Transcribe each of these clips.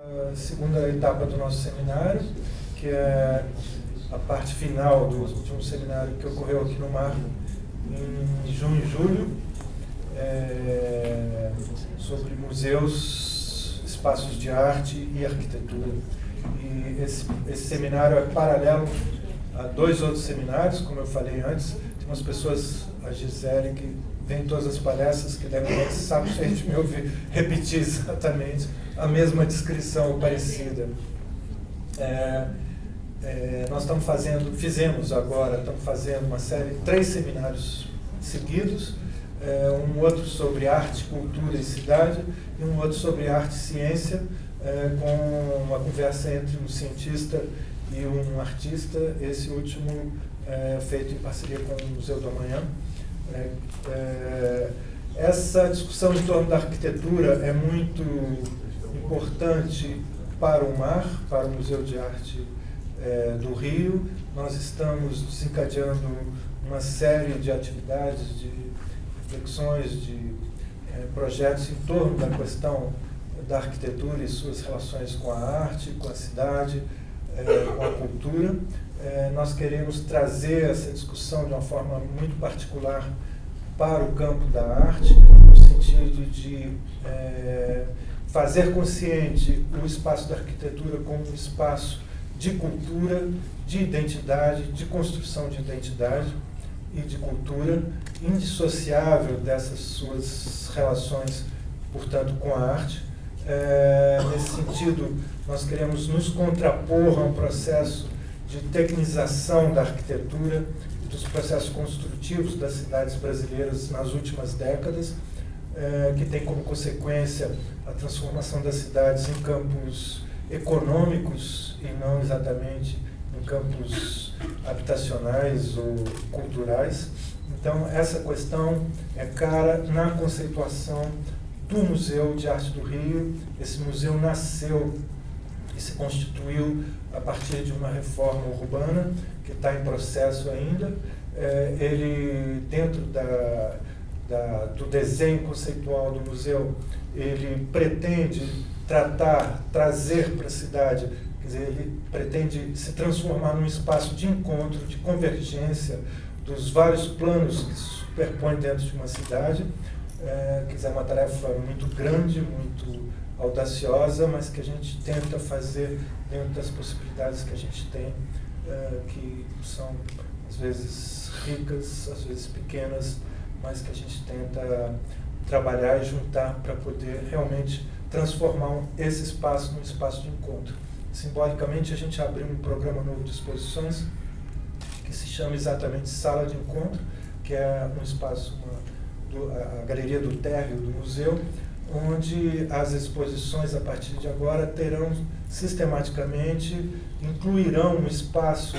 A segunda etapa do nosso seminário, que é a parte final de um seminário que ocorreu aqui no MAR em junho e julho, sobre museus, espaços de arte e arquitetura. E esse seminário é paralelo a dois outros seminários, como eu falei antes. Tem umas pessoas, a Gisele, que vem em todas as palestras, que devem ter saco cheio de me ouvir repetir exatamente a mesma descrição parecida. Nós estamos fizemos uma série, 3 seminários seguidos, um outro sobre arte, cultura e cidade, e um outro sobre arte e ciência, com uma conversa entre um cientista e um artista, esse último feito em parceria com o Museu do Amanhã. Essa discussão em torno da arquitetura é muito importante para o MAR, para o Museu de Arte do Rio. Nós estamos desencadeando uma série de atividades, de reflexões, de projetos em torno da questão da arquitetura e suas relações com a arte, com a cidade, com a cultura. Nós queremos trazer essa discussão de uma forma muito particular para o campo da arte, no sentido de fazer consciente o espaço da arquitetura como um espaço de cultura, de identidade, de construção de identidade e de cultura, indissociável dessas suas relações, portanto, com a arte. Nesse sentido, nós queremos nos contrapor a um processo de tecnização da arquitetura e dos processos construtivos das cidades brasileiras nas últimas décadas, que tem como consequência a transformação das cidades em campos econômicos e não exatamente em campos habitacionais ou culturais. Então, essa questão é cara na conceituação do Museu de Arte do Rio. Esse museu nasceu e se constituiu a partir de uma reforma urbana que está em processo ainda. Ele, dentro do desenho conceitual do museu, ele pretende trazer para a cidade, quer dizer, ele pretende se transformar num espaço de encontro, de convergência dos vários planos que se superpõem dentro de uma cidade. Quer dizer, é uma tarefa muito grande, muito audaciosa, mas que a gente tenta fazer dentro das possibilidades que a gente tem, que são, às vezes, ricas, às vezes pequenas, mas que a gente tenta trabalhar e juntar para poder realmente transformar esse espaço num espaço de encontro. Simbolicamente, a gente abriu um programa novo de exposições que se chama exatamente Sala de Encontro, que é um espaço, a Galeria do Térreo do museu, onde as exposições, a partir de agora, terão sistematicamente, incluirão um espaço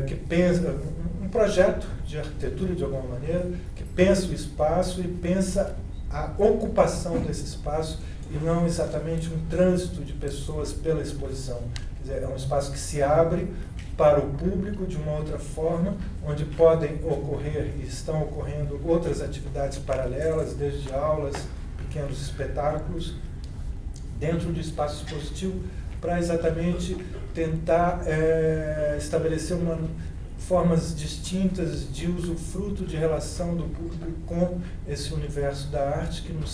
que pensa, um projeto de arquitetura, de alguma maneira, que pensa o espaço e pensa a ocupação desse espaço e não exatamente um trânsito de pessoas pela exposição. Quer dizer, é um espaço que se abre para o público de uma outra forma, onde podem ocorrer e estão ocorrendo outras atividades paralelas, desde aulas, pequenos espetáculos, dentro do espaço expositivo, para exatamente tentar estabelecer formas distintas de usufruto de relação do público com esse universo da arte, que não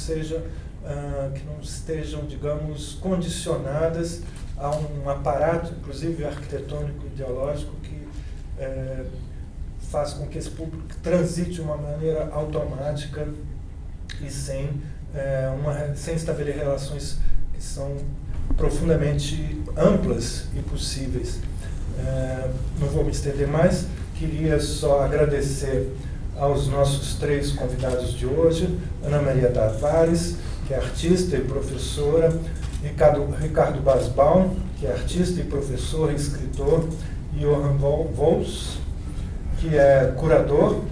estejam, digamos, condicionadas a um aparato, inclusive arquitetônico ideológico, que faz com que esse público transite de uma maneira automática e sem estabelecer relações que são profundamente amplas e possíveis. Não vou me estender mais, queria só agradecer aos nossos 3 convidados de hoje: Ana Maria Tavares, que é artista e professora, Ricardo Basbaum, que é artista e professor e escritor, e Johan Wolfs, que é curador,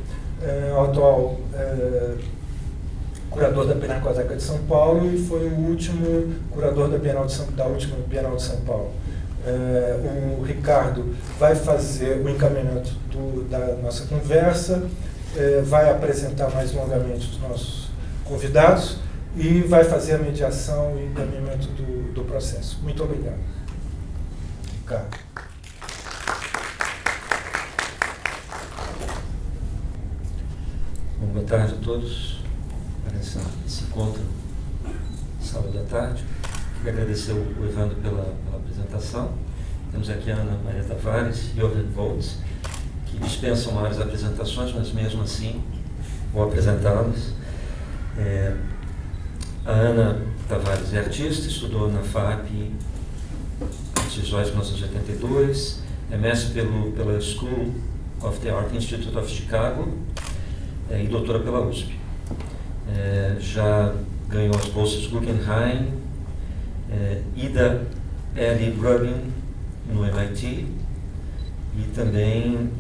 atual curador da Pinacoteca de São Paulo e foi o último curador da última Bienal de São Paulo. O Ricardo vai fazer o encaminhamento da nossa conversa, vai apresentar mais longamente os nossos convidados e vai fazer a mediação e encaminhamento do processo. Muito obrigado. Ricardo. Bom, boa tarde a todos para esse encontro sábado à tarde. Queria agradecer o Evandro pela apresentação. Temos aqui a Ana Maria Tavares e Jochen Voltz, que dispensam maiores apresentações, mas mesmo assim vou apresentá-los. A Ana Tavares é artista, estudou na FAP Artes Visuais em 1982, é mestre pela School of the Art Institute of Chicago e doutora pela USP. Já ganhou as bolsas Guggenheim, Ida L. Rubin no MIT e também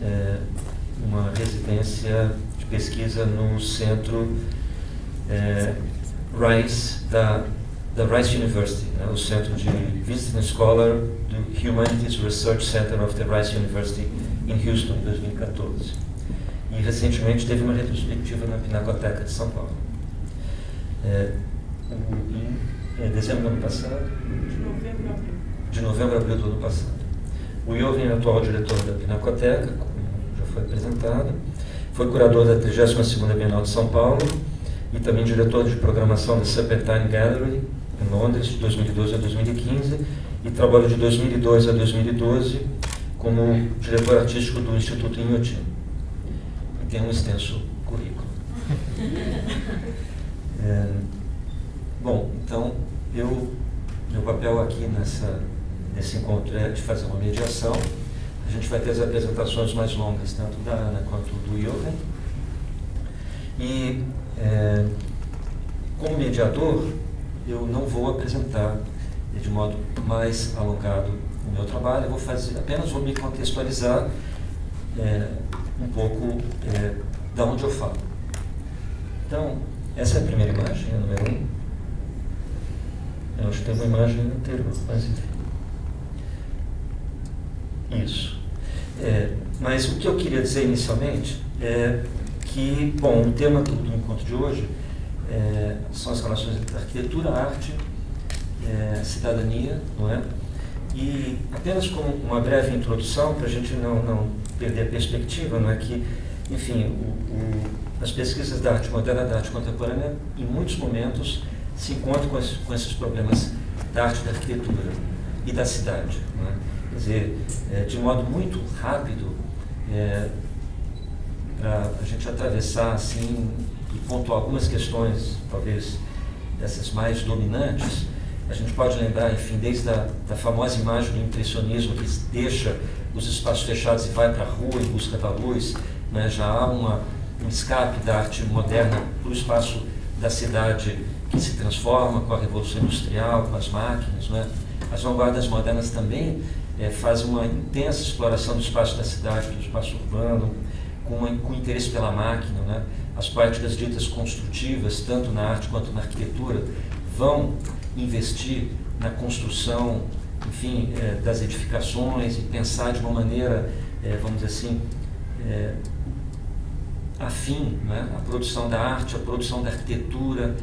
uma residência de pesquisa no centro Rice, da Rice University, né, o centro de Visiting Scholar do Humanities Research Center of the Rice University em Houston, em 2014. E recentemente teve uma retrospectiva na Pinacoteca de São Paulo. Em dezembro do ano passado? De novembro a abril do ano passado. O Jochen é atual diretor da Pinacoteca, como já foi apresentado. Foi curador da 32ª Bienal de São Paulo e também diretor de programação da Serpentine Gallery, em Londres, de 2012 a 2015, e trabalhou de 2002 a 2012 como diretor artístico do Instituto Inhotim. E tem um extenso currículo. Bom, então, meu papel aqui nesse encontro é de fazer uma mediação. A gente vai ter as apresentações mais longas, tanto da Ana quanto do Jochen. E, como mediador, eu não vou apresentar de modo mais alongado o meu trabalho, apenas vou me contextualizar um pouco da onde eu falo. Então, essa é a primeira imagem, a número 1. Eu acho que tem uma imagem anterior, mas enfim. Isso. Mas o que eu queria dizer inicialmente é que, bom, o tema do encontro de hoje são as relações entre arquitetura, arte, cidadania, não é? E apenas como uma breve introdução, para a gente não perder a perspectiva, não é que, enfim, as pesquisas da arte moderna, da arte contemporânea, em muitos momentos se encontram com esses problemas da arte, da arquitetura e da cidade, não é? Quer dizer, de modo muito rápido, para a gente atravessar assim e pontuar algumas questões, talvez dessas mais dominantes, a gente pode lembrar, enfim, desde da famosa imagem do impressionismo que deixa os espaços fechados e vai para a rua em busca da luz, né? Já há um escape da arte moderna para o espaço da cidade que se transforma com a Revolução Industrial, com as máquinas, né? As vanguardas modernas também fazem uma intensa exploração do espaço da cidade, do espaço urbano, com interesse pela máquina, né? As práticas ditas construtivas, tanto na arte quanto na arquitetura, vão investir na construção, enfim, das edificações e pensar de uma maneira, vamos dizer assim, afim, né? A produção da arte, a produção da arquitetura,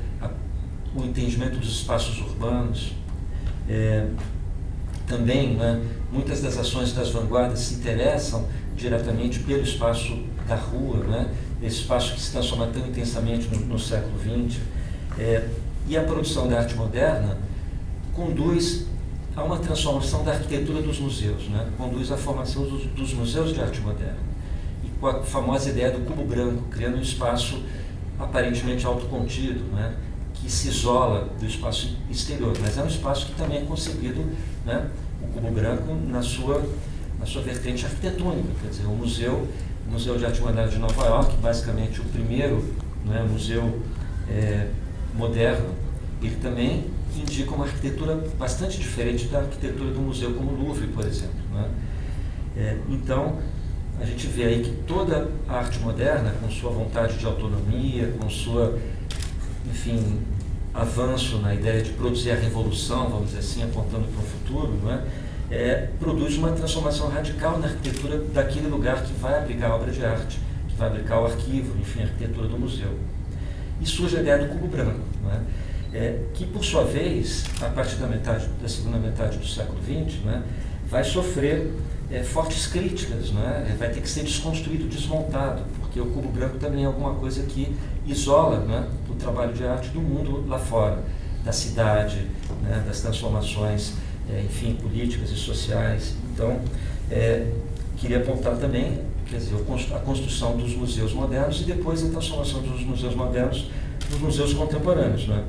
o entendimento dos espaços urbanos. Também, né, muitas das ações das vanguardas se interessam diretamente pelo espaço da rua, né, esse espaço que se transforma tão intensamente no século XX. E a produção da arte moderna conduz a uma transformação da arquitetura dos museus, né, conduz à formação dos museus de arte moderna. E com a famosa ideia do cubo branco, criando um espaço aparentemente autocontido, né, que se isola do espaço exterior, mas é um espaço que também é concebido, né, o cubo branco na sua vertente arquitetônica, quer dizer, o Museu de Arte Moderna de Nova York, basicamente o primeiro, né, museu moderno, ele também indica uma arquitetura bastante diferente da arquitetura do museu como o Louvre, por exemplo, né? Então, a gente vê aí que toda a arte moderna, com sua vontade de autonomia, com sua, enfim, avanço na ideia de produzir a revolução, vamos dizer assim, apontando para o futuro, não é? Produz uma transformação radical na arquitetura daquele lugar que vai abrigar a obra de arte, que vai abrigar o arquivo, enfim, a arquitetura do museu. E surge a ideia do cubo branco, não é? que por sua vez, a partir da segunda metade do século XX, né, vai sofrer fortes críticas, né, vai ter que ser desconstruído, desmontado, porque o cubo branco também é alguma coisa que isola, né, o trabalho de arte do mundo lá fora, da cidade, né, das transformações, enfim, políticas e sociais. Então, queria apontar também, quer dizer, a construção dos museus modernos e depois a transformação dos museus modernos nos museus contemporâneos, né?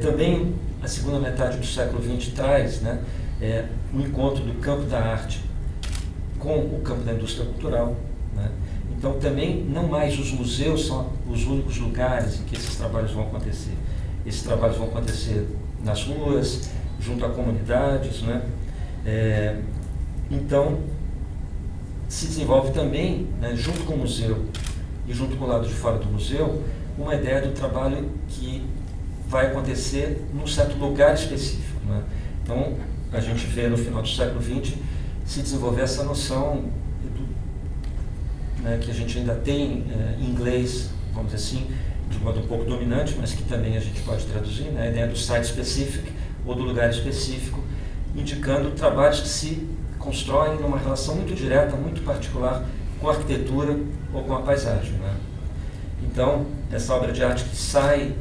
Também a segunda metade do século XX traz, né, o encontro do campo da arte com o campo da indústria cultural, né? Então também não mais os museus são os únicos lugares em que esses trabalhos vão acontecer. Esses trabalhos vão acontecer nas ruas, junto a comunidades, né? Então se desenvolve também, né, junto com o museu e junto com o lado de fora do museu, uma ideia do trabalho que vai acontecer num certo lugar específico, né? Então, a gente vê no final do século XX se desenvolver essa noção né, que a gente ainda tem em inglês, vamos dizer assim, de modo um pouco dominante, mas que também a gente pode traduzir, né, a ideia do site specific ou do lugar específico, indicando trabalhos que se constroem numa relação muito direta, muito particular com a arquitetura ou com a paisagem, né? Então, essa obra de arte que sai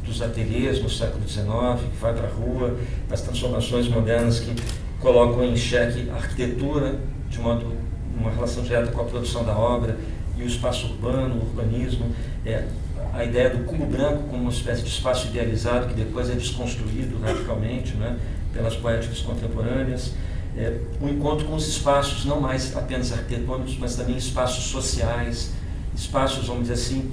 dos ateliês no século XIX, que vai para a rua, as transformações modernas que colocam em xeque a arquitetura de modo uma relação direta com a produção da obra e o espaço urbano, o urbanismo, a ideia do cubo branco como uma espécie de espaço idealizado que depois é desconstruído radicalmente, né, pelas poéticas contemporâneas, o encontro com os espaços não mais apenas arquitetônicos, mas também espaços sociais, espaços, vamos dizer assim,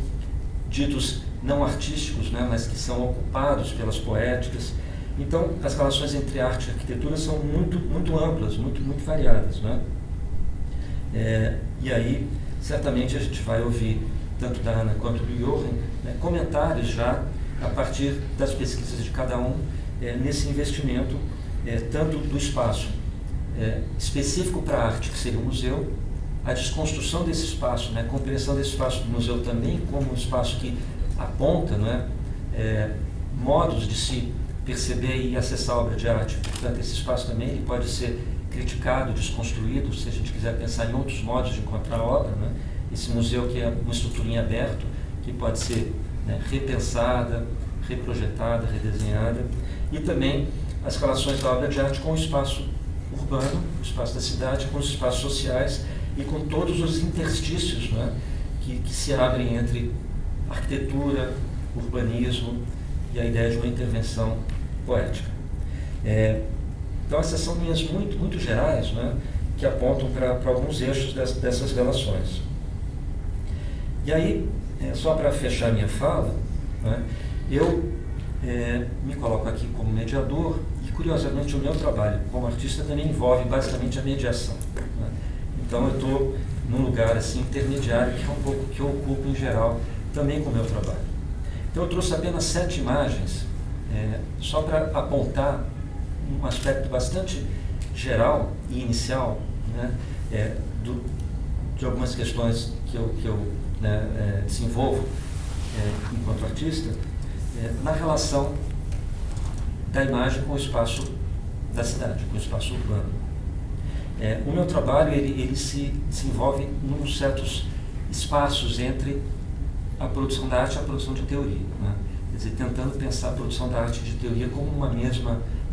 ditos não artísticos, né, mas que são ocupados pelas poéticas. Então, as relações entre arte e arquitetura são muito, muito amplas, muito, muito variadas, né? E aí, certamente, a gente vai ouvir, tanto da Ana quanto do Jochen, né, comentários já a partir das pesquisas de cada um nesse investimento, tanto do espaço específico para a arte, que seria o museu, a desconstrução desse espaço, né, a compreensão desse espaço do museu também como um espaço que aponta, né, modos de se perceber e acessar a obra de arte. Portanto, esse espaço também ele pode ser criticado, desconstruído, se a gente quiser pensar em outros modos de encontrar a obra, né? Esse museu que é uma estrutura em aberto, que pode ser, né, repensada, reprojetada, redesenhada, e também as relações da obra de arte com o espaço urbano, o espaço da cidade, com os espaços sociais e com todos os interstícios, né, que se abrem entre arquitetura, urbanismo e a ideia de uma intervenção poética. Então, essas são linhas muito, muito gerais, né, que apontam para alguns eixos dessas relações. E aí, só para fechar minha fala, né, eu me coloco aqui como mediador e, curiosamente, o meu trabalho como artista também envolve basicamente a mediação, né? Então, eu estou num lugar assim, intermediário, que é um pouco que eu ocupo, em geral, também com o meu trabalho. Então, eu trouxe apenas 7 imagens, só para apontar um aspecto bastante geral e inicial, né, de algumas questões que eu desenvolvo enquanto artista, na relação da imagem com o espaço da cidade, com o espaço urbano. O meu trabalho ele se desenvolve em certos espaços entre a produção da arte e a produção de teoria, né? Quer dizer, tentando pensar a produção da arte e de teoria como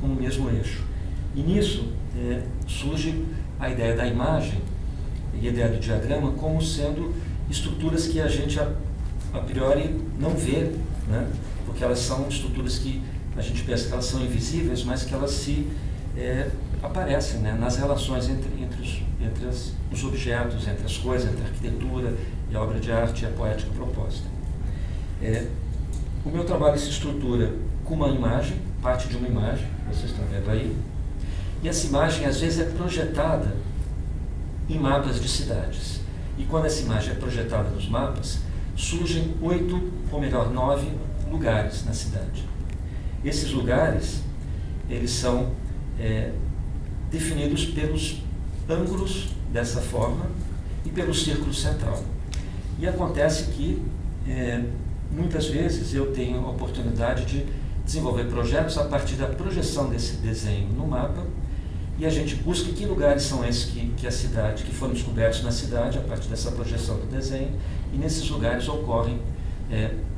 como o mesmo eixo. E nisso surge a ideia da imagem e a ideia do diagrama como sendo estruturas que a gente a priori não vê, né? Porque elas são estruturas que a gente pensa que elas são invisíveis, mas que elas se aparecem, né, nas relações entre os objetos, entre as coisas, entre a arquitetura e a obra de arte e a poética proposta. O meu trabalho se estrutura com uma imagem, parte de uma imagem, vocês estão vendo aí, e essa imagem às vezes é projetada em mapas de cidades. E quando essa imagem é projetada nos mapas, surgem 8, ou melhor, 9 lugares na cidade. Esses lugares, eles são definidos pelos ângulos dessa forma e pelo círculo central. E acontece que muitas vezes eu tenho a oportunidade de desenvolver projetos a partir da projeção desse desenho no mapa, e a gente busca que lugares são esses que a cidade, que foram descobertos na cidade a partir dessa projeção do desenho, e nesses lugares ocorrem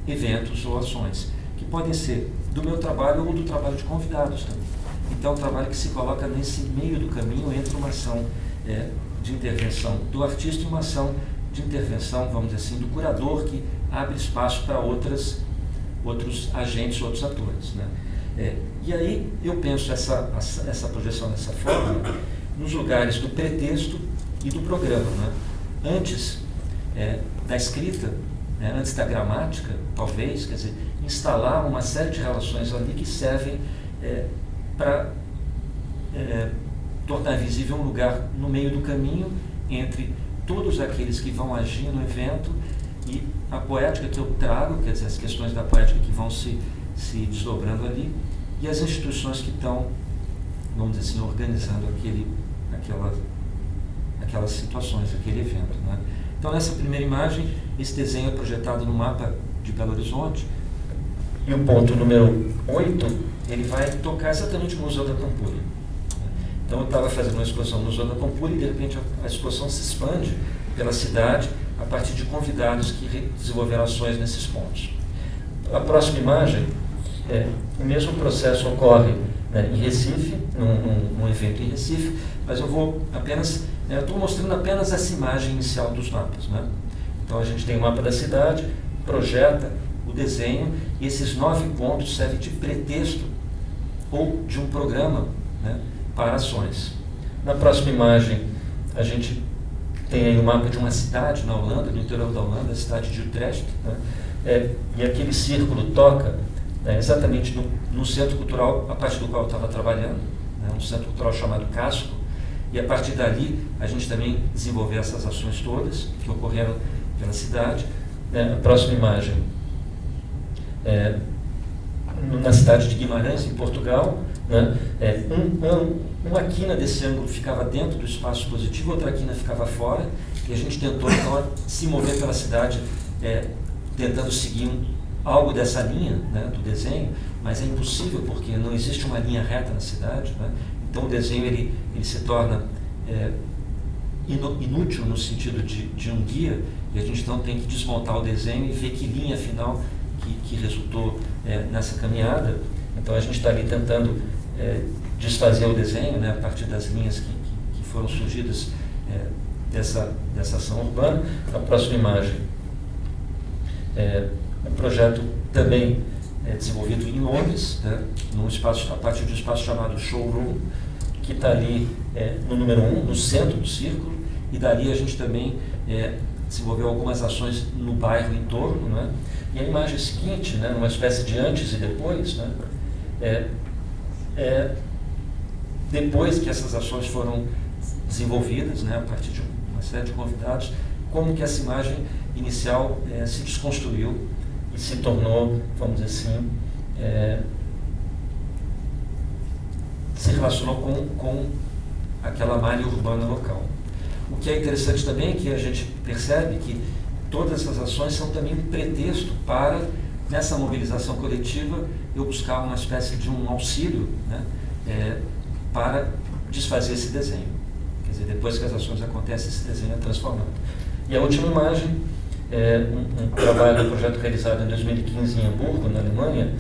eventos ou ações, que podem ser do meu trabalho ou do trabalho de convidados também. Então, o trabalho que se coloca nesse meio do caminho entre uma ação de intervenção do artista e uma ação de intervenção, vamos dizer assim, do curador, que abre espaço para outros agentes, outros atores, né? E aí eu penso essa projeção dessa forma nos lugares do pretexto e do programa, né? Antes da escrita, antes da gramática, talvez, quer dizer, instalar uma série de relações ali que servem para tornar visível um lugar no meio do caminho entre todos aqueles que vão agir no evento e a poética que eu trago, quer dizer, as questões da poética que vão se desdobrando ali, e as instituições que estão, vamos dizer assim, organizando aquelas situações, aquele evento, né? Então, nessa primeira imagem, esse desenho é projetado no mapa de Belo Horizonte, e o ponto número 8, ele vai tocar exatamente no Museu da Pampulha. Então, eu estava fazendo uma exposição no Museu da Pampulha e, de repente, a exposição se expande pela cidade a partir de convidados que desenvolveram ações nesses pontos. A próxima imagem, o mesmo processo ocorre, né, em Recife, num evento em Recife, mas eu vou apenas, eu estou mostrando apenas essa imagem inicial dos mapas, né? Então, a gente tem o mapa da cidade, projeta o desenho, e esses 9 pontos servem de pretexto ou de um programa, né, para ações. Na próxima imagem, a gente tem aí o mapa de uma cidade na Holanda, no interior da Holanda, a cidade de Utrecht, né? E aquele círculo toca exatamente no centro cultural a partir do qual eu estava trabalhando, né? Um centro cultural chamado Casco, e a partir dali a gente também desenvolveu essas ações todas que ocorreram pela cidade. A próxima imagem, na cidade de Guimarães, em Portugal, né? Uma quina desse ângulo ficava dentro do espaço expositivo, outra quina ficava fora, e a gente tentou então se mover pela cidade, tentando seguir algo dessa linha, né, do desenho, mas é impossível porque não existe uma linha reta na cidade, né? Então o desenho ele se torna inútil no sentido de um guia, e a gente então tem que desmontar o desenho e ver que linha final que resultou nessa caminhada. Então a gente está ali tentando desfazer o desenho, né, a partir das linhas que foram surgidas dessa ação urbana. A próxima imagem, um projeto também desenvolvido em Londres, né, a partir de um espaço chamado Showroom, que está ali no número 1, no centro do círculo, e dali a gente também desenvolveu algumas ações no bairro em torno, né? E a imagem seguinte, né, numa espécie de antes e depois, né, depois que essas ações foram desenvolvidas, né, a partir de uma série de convidados, como que essa imagem inicial se desconstruiu e se tornou, vamos dizer assim, se relacionou com aquela malha urbana local. O que é interessante também é que a gente percebe que todas essas ações são também um pretexto para, nessa mobilização coletiva, eu buscar uma espécie de um auxílio, né, para desfazer esse desenho. Quer dizer, depois que as ações acontecem, esse desenho é transformado. E a última imagem é um trabalho, um projeto realizado em 2015 em Hamburgo, na Alemanha,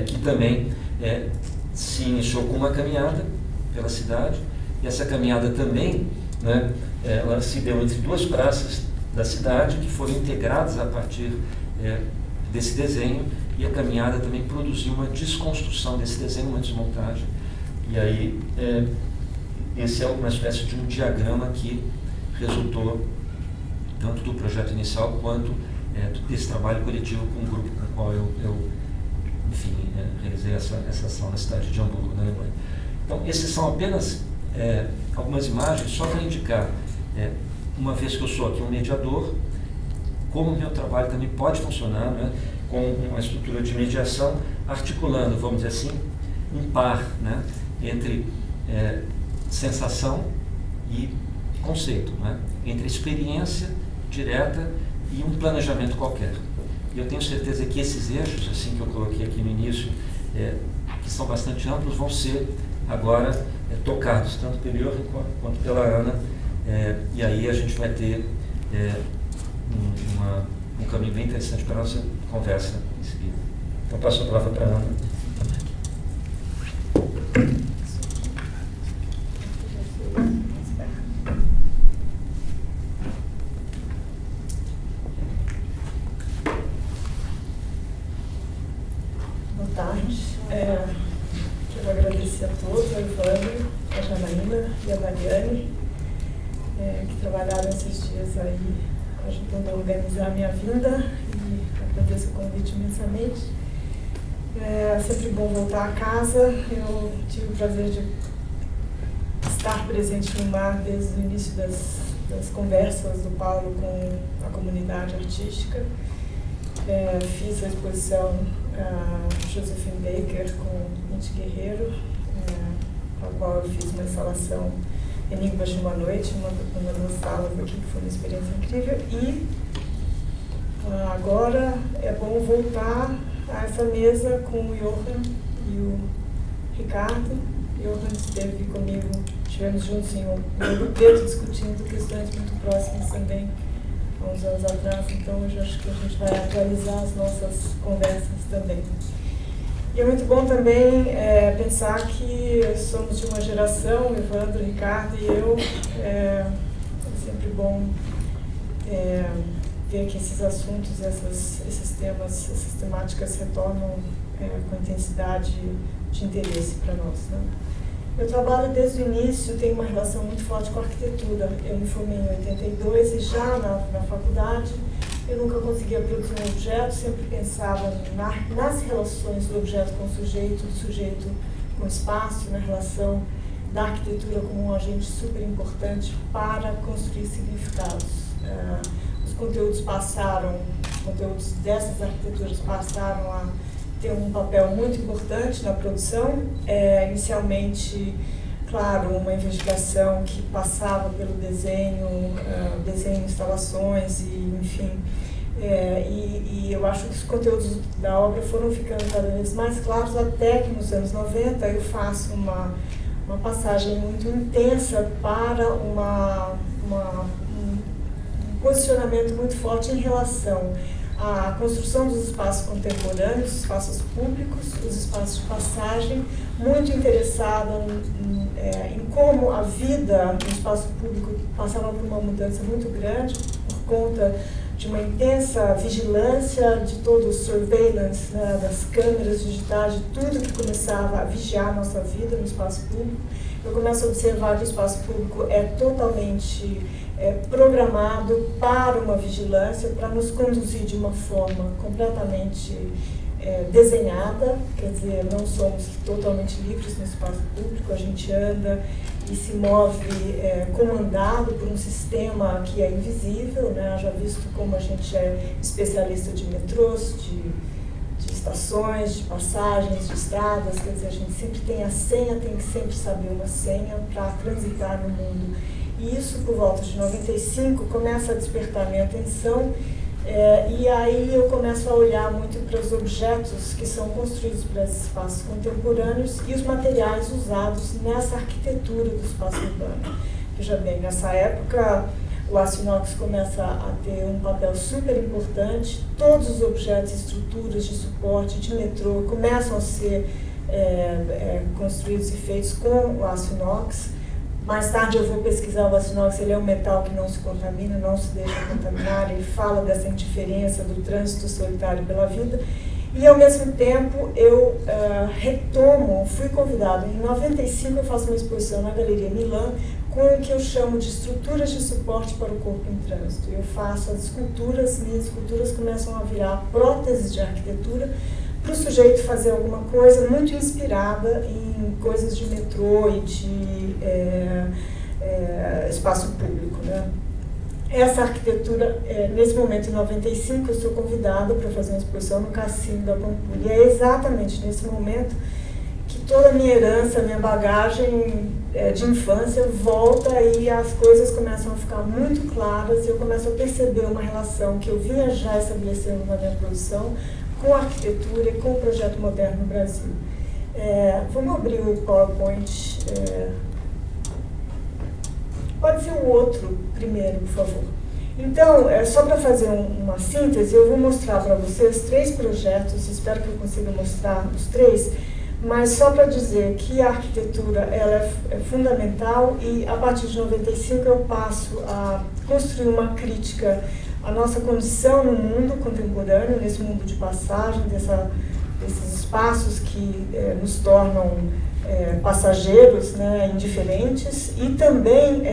que também se iniciou com uma caminhada pela cidade, e essa caminhada também, né, ela se deu entre 2 praças da cidade que foram integradas a partir desse desenho, e a caminhada também produziu uma desconstrução desse desenho, uma desmontagem. E aí, esse é uma espécie de um diagrama que resultou tanto do projeto inicial quanto desse trabalho coletivo com o grupo com o qual eu realizei essa ação na cidade de Hamburgo, na Alemanha. Então, esses são apenas algumas imagens só para indicar, uma vez que eu sou aqui um mediador, como o meu trabalho também pode funcionar, né, com uma estrutura de mediação, articulando, vamos dizer assim, um par, né, entre sensação e conceito, né, entre experiência direta e um planejamento qualquer. E eu tenho certeza que esses eixos, assim que eu coloquei aqui no início, que são bastante amplos, vão ser agora tocados, tanto pelo Johan quanto pela Ana, e aí a gente vai ter um caminho bem interessante para a nossa conversa em seguida. Então passo a palavra para a Ana. Boa tarde. Quero agradecer a todos, a Ivânia, a Janaína e a Mariane, que trabalharam esses dias aí ajudando a organizar a minha vinda, e agradeço o convite imensamente. É sempre bom voltar a casa. Eu tive o prazer de estar presente no MAR desde o início das conversas do Paulo com a comunidade artística. Fiz a exposição Josephine Baker com Mitch Guerreiro, para a qual eu fiz uma instalação Enigmas de uma Noite, uma das salas aqui, que foi uma experiência incrível. E agora é bom voltar a essa mesa com o Johan e o Ricardo. O Johan esteve comigo, estivemos juntos em um grupo discutindo questões muito próximas também, há uns anos atrás, então eu acho que a gente vai atualizar as nossas conversas também. E é muito bom também pensar que somos de uma geração, Evandro, Ricardo e eu. É sempre bom ver que esses assuntos, esses temas, essas temáticas retornam com intensidade de interesse para nós, né? Eu trabalho desde o início, tenho uma relação muito forte com a arquitetura. Eu me formei em 82 e já na faculdade eu nunca conseguia produzir um objeto, sempre pensava nas relações do objeto com o sujeito, do sujeito com o espaço, na relação da arquitetura como um agente super importante para construir significados. Os conteúdos dessas arquiteturas passaram a ter um papel muito importante na produção. Inicialmente, claro, uma investigação que passava pelo desenho, instalações e, enfim. E eu acho que os conteúdos da obra foram ficando cada vez mais claros, até que nos anos 90 eu faço uma passagem muito intensa para um posicionamento muito forte em relação à construção dos espaços contemporâneos, espaços públicos, os espaços de passagem, muito interessada em como a vida no espaço público passava por uma mudança muito grande por conta de uma intensa vigilância, de todo o surveillance, né, das câmeras digitais, de tudo que começava a vigiar a nossa vida no espaço público. Eu começo a observar que o espaço público é totalmente programado para uma vigilância, para nos conduzir de uma forma completamente desenhada, quer dizer, não somos totalmente livres no espaço público, a gente anda e se move comandado por um sistema que é invisível, né? Já visto como a gente é especialista de metrôs, de estações, de passagens, de estradas, quer dizer, a gente sempre tem a senha, tem que sempre saber uma senha para transitar no mundo. E isso, por volta de 95, começa a despertar minha atenção, e aí eu começo a olhar muito para os objetos que são construídos para esses espaços contemporâneos e os materiais usados nessa arquitetura do espaço urbano. Veja bem, nessa época o aço inox começa a ter um papel super importante, todos os objetos, estruturas de suporte, de metrô, começam a ser construídos e feitos com o aço inox. Mais tarde eu vou pesquisar o aço inox, ele é um metal que não se contamina, não se deixa contaminar, ele fala dessa indiferença do trânsito solitário pela vida. E ao mesmo tempo eu fui convidado, em 95 eu faço uma exposição na Galeria Milan com o que eu chamo de estruturas de suporte para o corpo em trânsito. Eu faço as esculturas, minhas esculturas começam a virar próteses de arquitetura para o sujeito fazer alguma coisa muito inspirada em coisas de metrô e de espaço público, né? Essa arquitetura, nesse momento, em 95, eu sou convidada para fazer uma exposição no Cassino da Pampulha. E é exatamente nesse momento que toda a minha herança, a minha bagagem de infância volta e as coisas começam a ficar muito claras e eu começo a perceber uma relação que eu vinha já estabelecendo na minha produção com a arquitetura e com o projeto moderno no Brasil. Vamos abrir o PowerPoint. Pode ser o outro primeiro, por favor. Então, só para fazer uma síntese, eu vou mostrar para vocês 3 projetos, espero que eu consiga mostrar os 3, mas só para dizer que a arquitetura ela é fundamental e a partir de 95 eu passo a construir uma crítica à nossa condição no mundo contemporâneo, nesse mundo de passagem, desses espaços que nos tornam passageiros, né, indiferentes, e também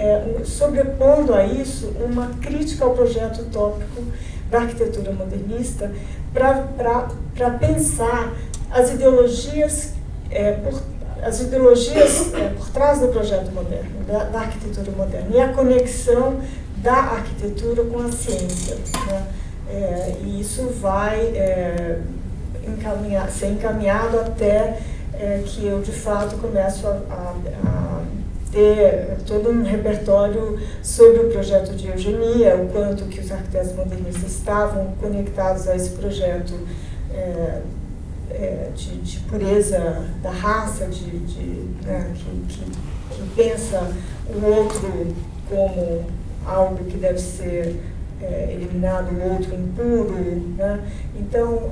sobrepondo a isso uma crítica ao projeto utópico da arquitetura modernista para pensar as ideologias por trás do projeto moderno, da arquitetura moderna, e a conexão da arquitetura com a ciência, né? E isso vai ser encaminhado até que eu, de fato, começo a ter todo um repertório sobre o projeto de eugenia, o quanto que os arquitetos modernistas estavam conectados a esse projeto de pureza da raça, né, que pensa o outro como algo que deve ser eliminado, o outro impuro, né? Então,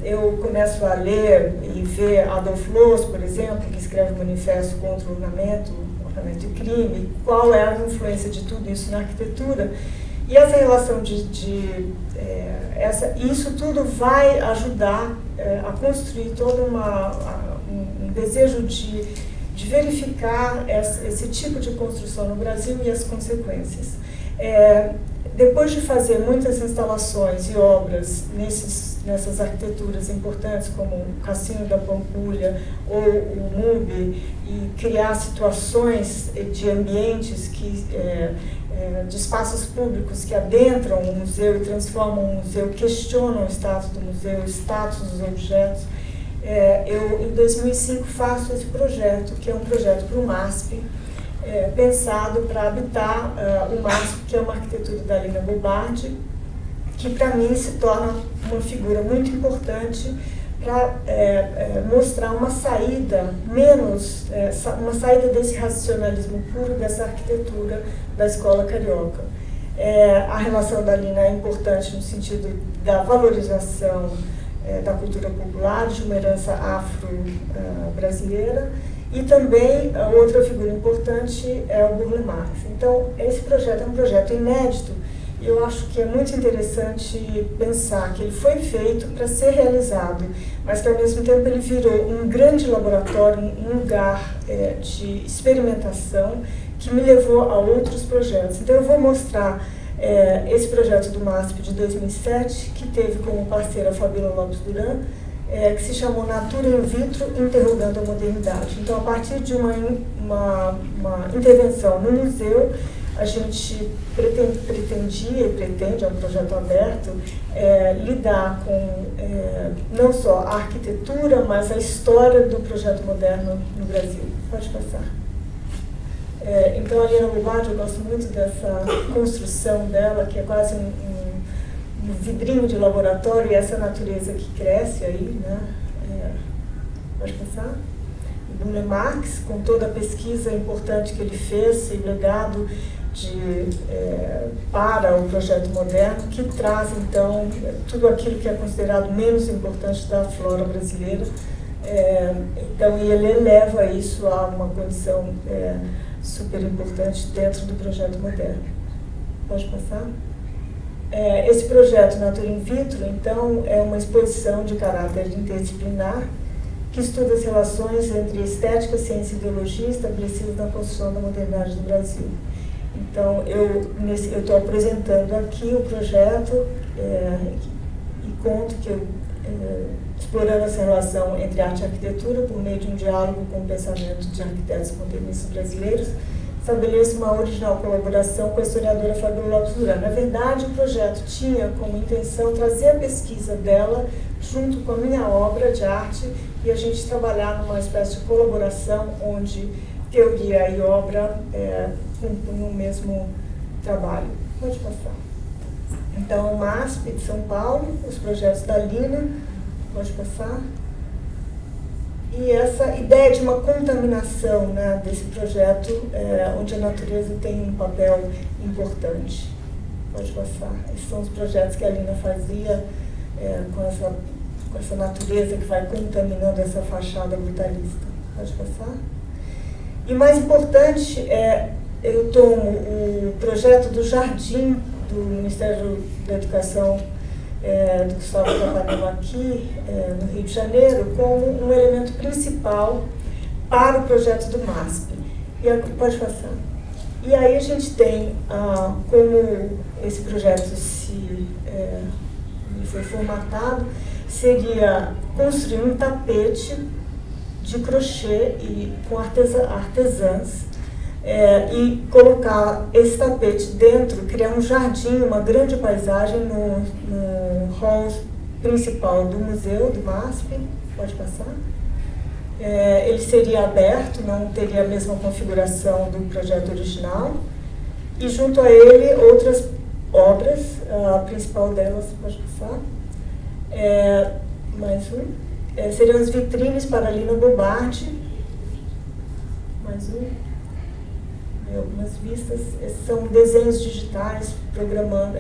eu começo a ler e ver Adolf Loos, por exemplo, que escreve o Manifesto contra o Ornamento e Crime, qual é a influência de tudo isso na arquitetura. E essa relação isso tudo vai ajudar a construir todo um desejo de verificar esse tipo de construção no Brasil e as consequências. Depois de fazer muitas instalações e obras nessas arquiteturas importantes, como o Cassino da Pampulha ou o MUBI, e criar situações de ambientes de espaços públicos que adentram o museu e transformam o museu, questionam o status do museu, o status dos objetos, eu, em 2005, faço esse projeto, que é um projeto para o MASP, pensado para habitar o MASP, que é uma arquitetura da Lina Bobardi, que para mim se torna uma figura muito importante para mostrar uma saída uma saída desse racionalismo puro, dessa arquitetura da escola carioca. A relação da Lina é importante no sentido da valorização da cultura popular, de uma herança afro-brasileira, e também a outra figura importante é o Burle Marx. Então, esse projeto é um projeto inédito, e eu acho que é muito interessante pensar que ele foi feito para ser realizado, mas que ao mesmo tempo ele virou um grande laboratório, um lugar de experimentação que me levou a outros projetos. Então eu vou mostrar esse projeto do MASP de 2007, que teve como parceira a Fabíola Lopes Duran, que se chamou Natura in Vitro, Interrogando a Modernidade. Então, a partir de uma intervenção no museu, a gente pretendia e pretende, é um projeto aberto, lidar com não só a arquitetura, mas a história do projeto moderno no Brasil. Pode passar. Então, a Lina Bobardi, eu gosto muito dessa construção dela, que é quase um vidrinho de laboratório, e essa natureza que cresce aí, né? Pode passar? Burle Marx, com toda a pesquisa importante que ele fez e legado para o projeto moderno, que traz, então, tudo aquilo que é considerado menos importante da flora brasileira. Então, e ele eleva isso a uma condição super importante dentro do projeto moderno. Pode passar? Esse projeto Natura in Vitro, então, é uma exposição de caráter interdisciplinar que estuda as relações entre estética, ciência e ideologia estabelecidas na construção da modernidade do Brasil. Então, eu estou apresentando aqui o projeto e conto que explorando essa relação entre arte e arquitetura por meio de um diálogo com o pensamento de arquitetos modernistas brasileiros, estabeleço uma original colaboração com a historiadora Fabíola Lopes Duran. Na verdade, o projeto tinha como intenção trazer a pesquisa dela junto com a minha obra de arte, e a gente trabalhar numa espécie de colaboração onde teoria e obra compõem o mesmo trabalho. Pode passar. Então, o MASP de São Paulo, os projetos da Lina, pode passar. E essa ideia de uma contaminação, né, desse projeto, onde a natureza tem um papel importante. Pode passar. Esses são os projetos que a Lina fazia com essa natureza que vai contaminando essa fachada brutalista. Pode passar. E mais importante, eu tomo o projeto do Jardim do Ministério da Educação do Gustavo Capanema aqui, no Rio de Janeiro, como um elemento principal para o projeto do MASP. Pode passar. E aí a gente tem, como esse projeto foi formatado, seria construir um tapete de crochê e com artesãs, e colocar esse tapete dentro, criar um jardim, uma grande paisagem no hall principal do museu, do MASP. Pode passar. Ele seria aberto, não teria a mesma configuração do projeto original, e junto a ele outras obras, a principal delas, pode passar, mais um, seriam as vitrines para a Lina Bobardi, mais um, algumas vistas, são desenhos digitais, programando,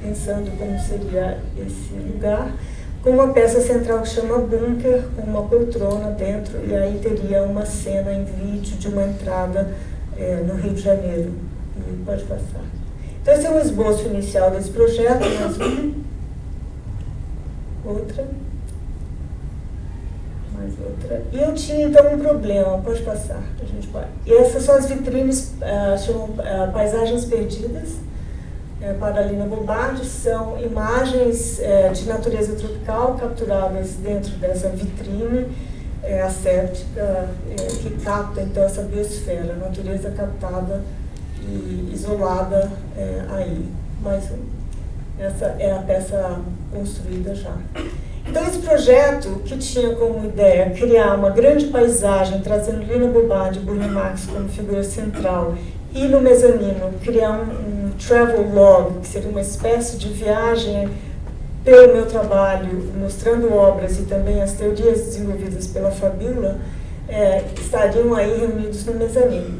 pensando como seria esse lugar, com uma peça central que chama Bunker, com uma poltrona dentro, e aí teria uma cena em vídeo de uma entrada no Rio de Janeiro. E pode passar. Então esse é um esboço inicial desse projeto, mais outra, mais outra. E eu tinha então um problema, pode passar, a gente pode. E essas são as vitrines, chamam Paisagens Perdidas, para a Lina Bobardi, são imagens de natureza tropical capturadas dentro dessa vitrine asséptica, que capta então essa biosfera, a natureza captada e isolada aí. Mais um. Essa é a peça construída já. Então esse projeto, que tinha como ideia criar uma grande paisagem, trazendo Lina Bobardi e Burle Marx como figura central, e no mezanino criar um travel log, que seria uma espécie de viagem pelo meu trabalho, mostrando obras e também as teorias desenvolvidas pela Fabiola, estariam aí reunidos no mezanino.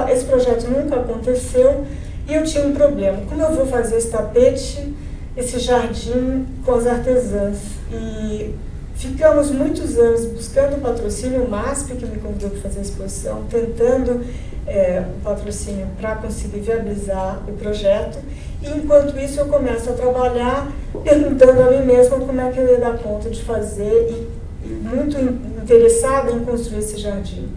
Esse projeto nunca aconteceu e eu tinha um problema. Como eu vou fazer esse tapete, esse jardim com as artesãs? E ficamos muitos anos buscando o patrocínio, o MASP, que me convidou para fazer a exposição, tentando o patrocínio para conseguir viabilizar o projeto. E enquanto isso eu começo a trabalhar, perguntando a mim mesma como é que eu ia dar conta de fazer, e muito interessada em construir esse jardim.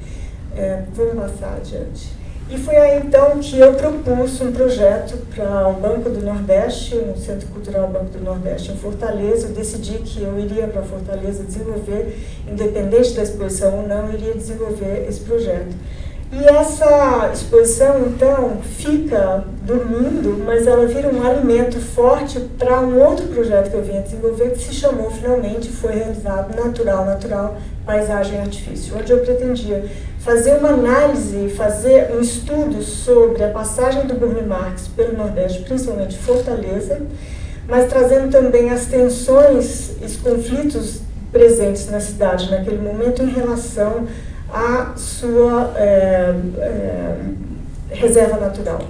Vamos passar adiante. E foi aí então que eu propus um projeto para o Banco do Nordeste, um Centro Cultural Banco do Nordeste em Fortaleza. Eu decidi que eu iria para Fortaleza desenvolver, independente da exposição ou não, eu iria desenvolver esse projeto. E essa exposição, então, fica dormindo, mas ela vira um alimento forte para um outro projeto que eu vinha desenvolver, que se chamou, finalmente, foi realizado, Natural, Paisagem e Artifício, onde eu pretendia fazer uma análise, fazer um estudo sobre a passagem do Burle Marx pelo Nordeste, principalmente Fortaleza, mas trazendo também as tensões, os conflitos presentes na cidade naquele momento em relação à sua reserva natural,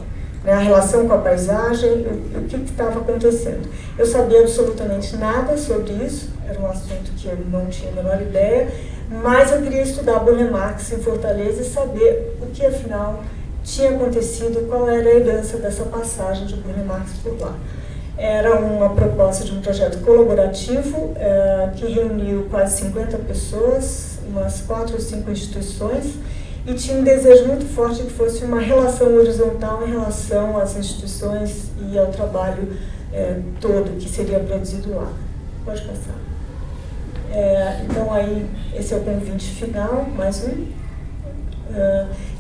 né, a relação com a paisagem, o que estava acontecendo. Eu sabia absolutamente nada sobre isso, era um assunto que eu não tinha a menor ideia, mas eu queria estudar Burle Marx em Fortaleza e saber o que afinal tinha acontecido, qual era a herança dessa passagem de Burle Marx por lá. Era uma proposta de um projeto colaborativo que reuniu quase 50 pessoas, umas 4 ou 5 instituições, e tinha um desejo muito forte de que fosse uma relação horizontal em relação às instituições e ao trabalho todo que seria produzido lá. Pode passar. Então aí, esse é o convite final, mais um.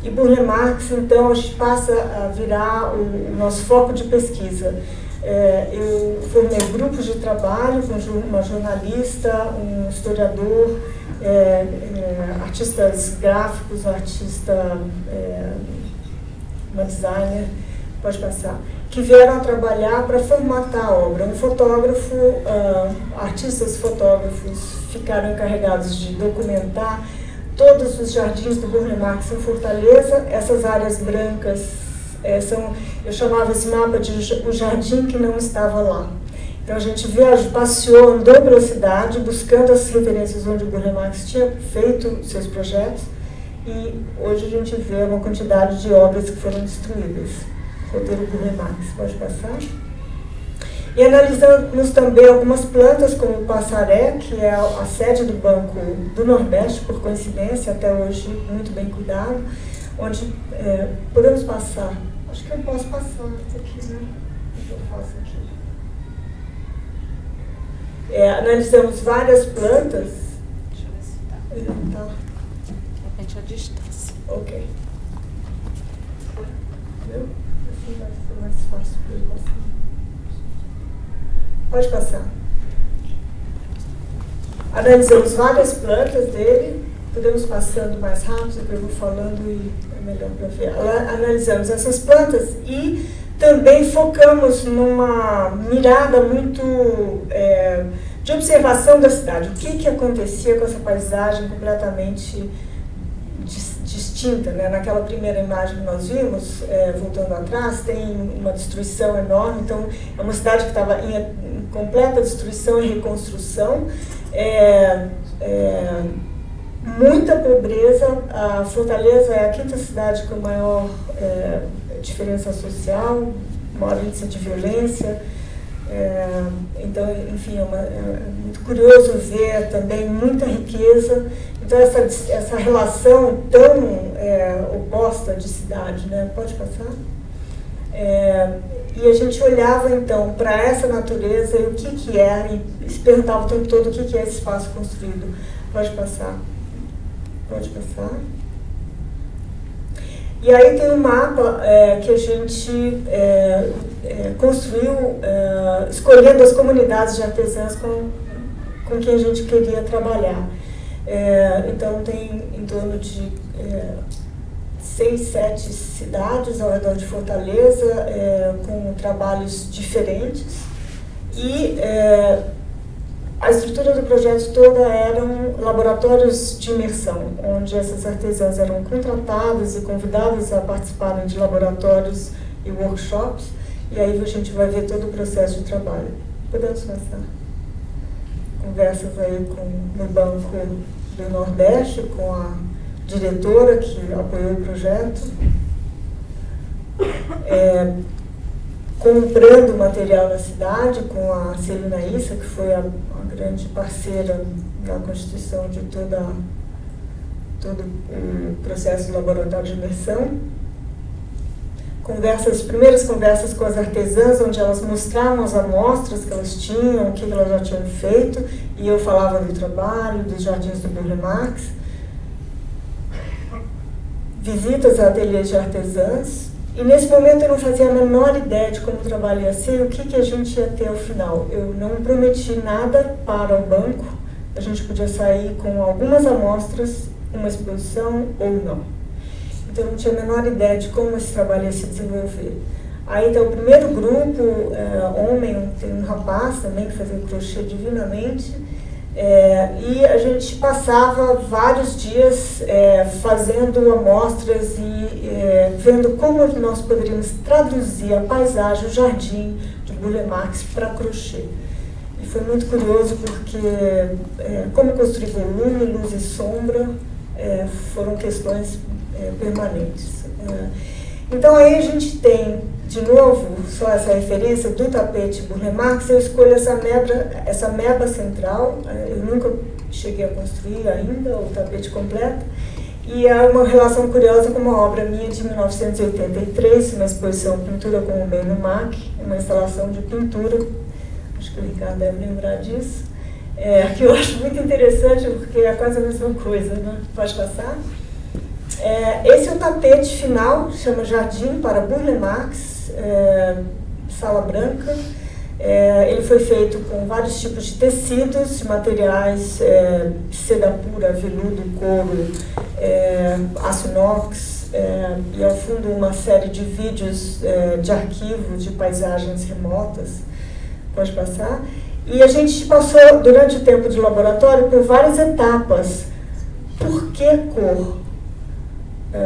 E Burle Marx, então, a gente passa a virar o nosso foco de pesquisa. Eu formei grupos de trabalho com uma jornalista, um historiador, artistas gráficos, uma designer, pode passar, que vieram a trabalhar para formatar a obra. Um fotógrafo, artistas fotógrafos ficaram encarregados de documentar todos os jardins do Burle Marx em Fortaleza. Essas áreas brancas eu chamava esse mapa de o jardim que não estava lá. Então a gente passeou, andou pela cidade, buscando as referências onde o Burle Marx tinha feito seus projetos, e hoje a gente vê uma quantidade de obras que foram destruídas. Roteiro Burle Marx, pode passar. E analisamos também algumas plantas, como o passaré, que é a sede do Banco do Nordeste, por coincidência, até hoje muito bem cuidado, onde podemos passar. Acho que eu posso passar isso aqui, né? O que eu faço aqui? Analisamos várias plantas. Deixa eu ver se tá. Tá. De repente a distância. Ok. Entendeu? Assim vai ser mais fácil para ele passar. Pode passar. Analisamos várias plantas dele. Podemos passando mais rápido, eu vou falando e é melhor para ver. Analisamos essas plantas e também focamos numa mirada muito de observação da cidade. O que acontecia com essa paisagem completamente distinta, né? Naquela primeira imagem que nós vimos, voltando atrás, tem uma destruição enorme. Então, é uma cidade que estava em completa destruição e reconstrução. Muita pobreza. A Fortaleza é a quinta cidade com maior diferença social, maior índice de violência. Então, enfim, é muito curioso ver também muita riqueza. Então, essa relação tão oposta de cidade, né? Pode passar? E a gente olhava, então, para essa natureza e o que é, e se perguntava o tempo todo o que é esse espaço construído. Pode passar? Pode passar? E aí tem um mapa que a gente construiu, escolhendo as comunidades de artesãs com quem a gente queria trabalhar. Então tem em torno de 6, 7 cidades ao redor de Fortaleza, com trabalhos diferentes. E a estrutura do projeto toda eram laboratórios de imersão, onde essas artesãs eram contratadas e convidadas a participarem de laboratórios e workshops, e aí a gente vai ver todo o processo de trabalho. Podemos passar? Conversas aí no Banco do Nordeste, com a diretora que apoiou o projeto, comprando material na cidade com a Celina Issa, que foi a grande parceira na constituição de todo o processo do laboratório de imersão. Primeiras conversas com as artesãs, onde elas mostravam as amostras que elas tinham, o que elas já tinham feito, e eu falava do trabalho, dos jardins do Burle Marx. Visitas a ateliês de artesãs. E nesse momento eu não fazia a menor ideia de como o trabalho ia ser, o que a gente ia ter ao final. Eu não prometi nada para o banco, a gente podia sair com algumas amostras, uma exposição ou não. Então eu não tinha a menor ideia de como esse trabalho ia se desenvolver. Aí então o primeiro grupo, homem, tem um rapaz também que fazia crochê divinamente, e a gente passava vários dias fazendo amostras e vendo como nós poderíamos traduzir a paisagem, o jardim de Burle Marx para crochê. E foi muito curioso porque como construir volume, luz e sombra foram questões permanentes. Então aí a gente tem, de novo, só essa referência do tapete Burle Marx. Eu escolho essa meba central. Eu nunca cheguei a construir ainda o tapete completo, e é uma relação curiosa com uma obra minha de 1983, uma exposição Pintura com o Bem no MAC, uma instalação de pintura, acho que o Ricardo deve lembrar disso, que eu acho muito interessante porque é quase a mesma coisa, né? Pode passar? Esse é o tapete final, chama Jardim para Burle Marx, sala branca. Ele foi feito com vários tipos de tecidos, de materiais, seda pura, veludo, couro, aço inox, e ao fundo uma série de vídeos de arquivo de paisagens remotas. Pode passar. E a gente passou, durante o tempo de laboratório, por várias etapas. Por que cor?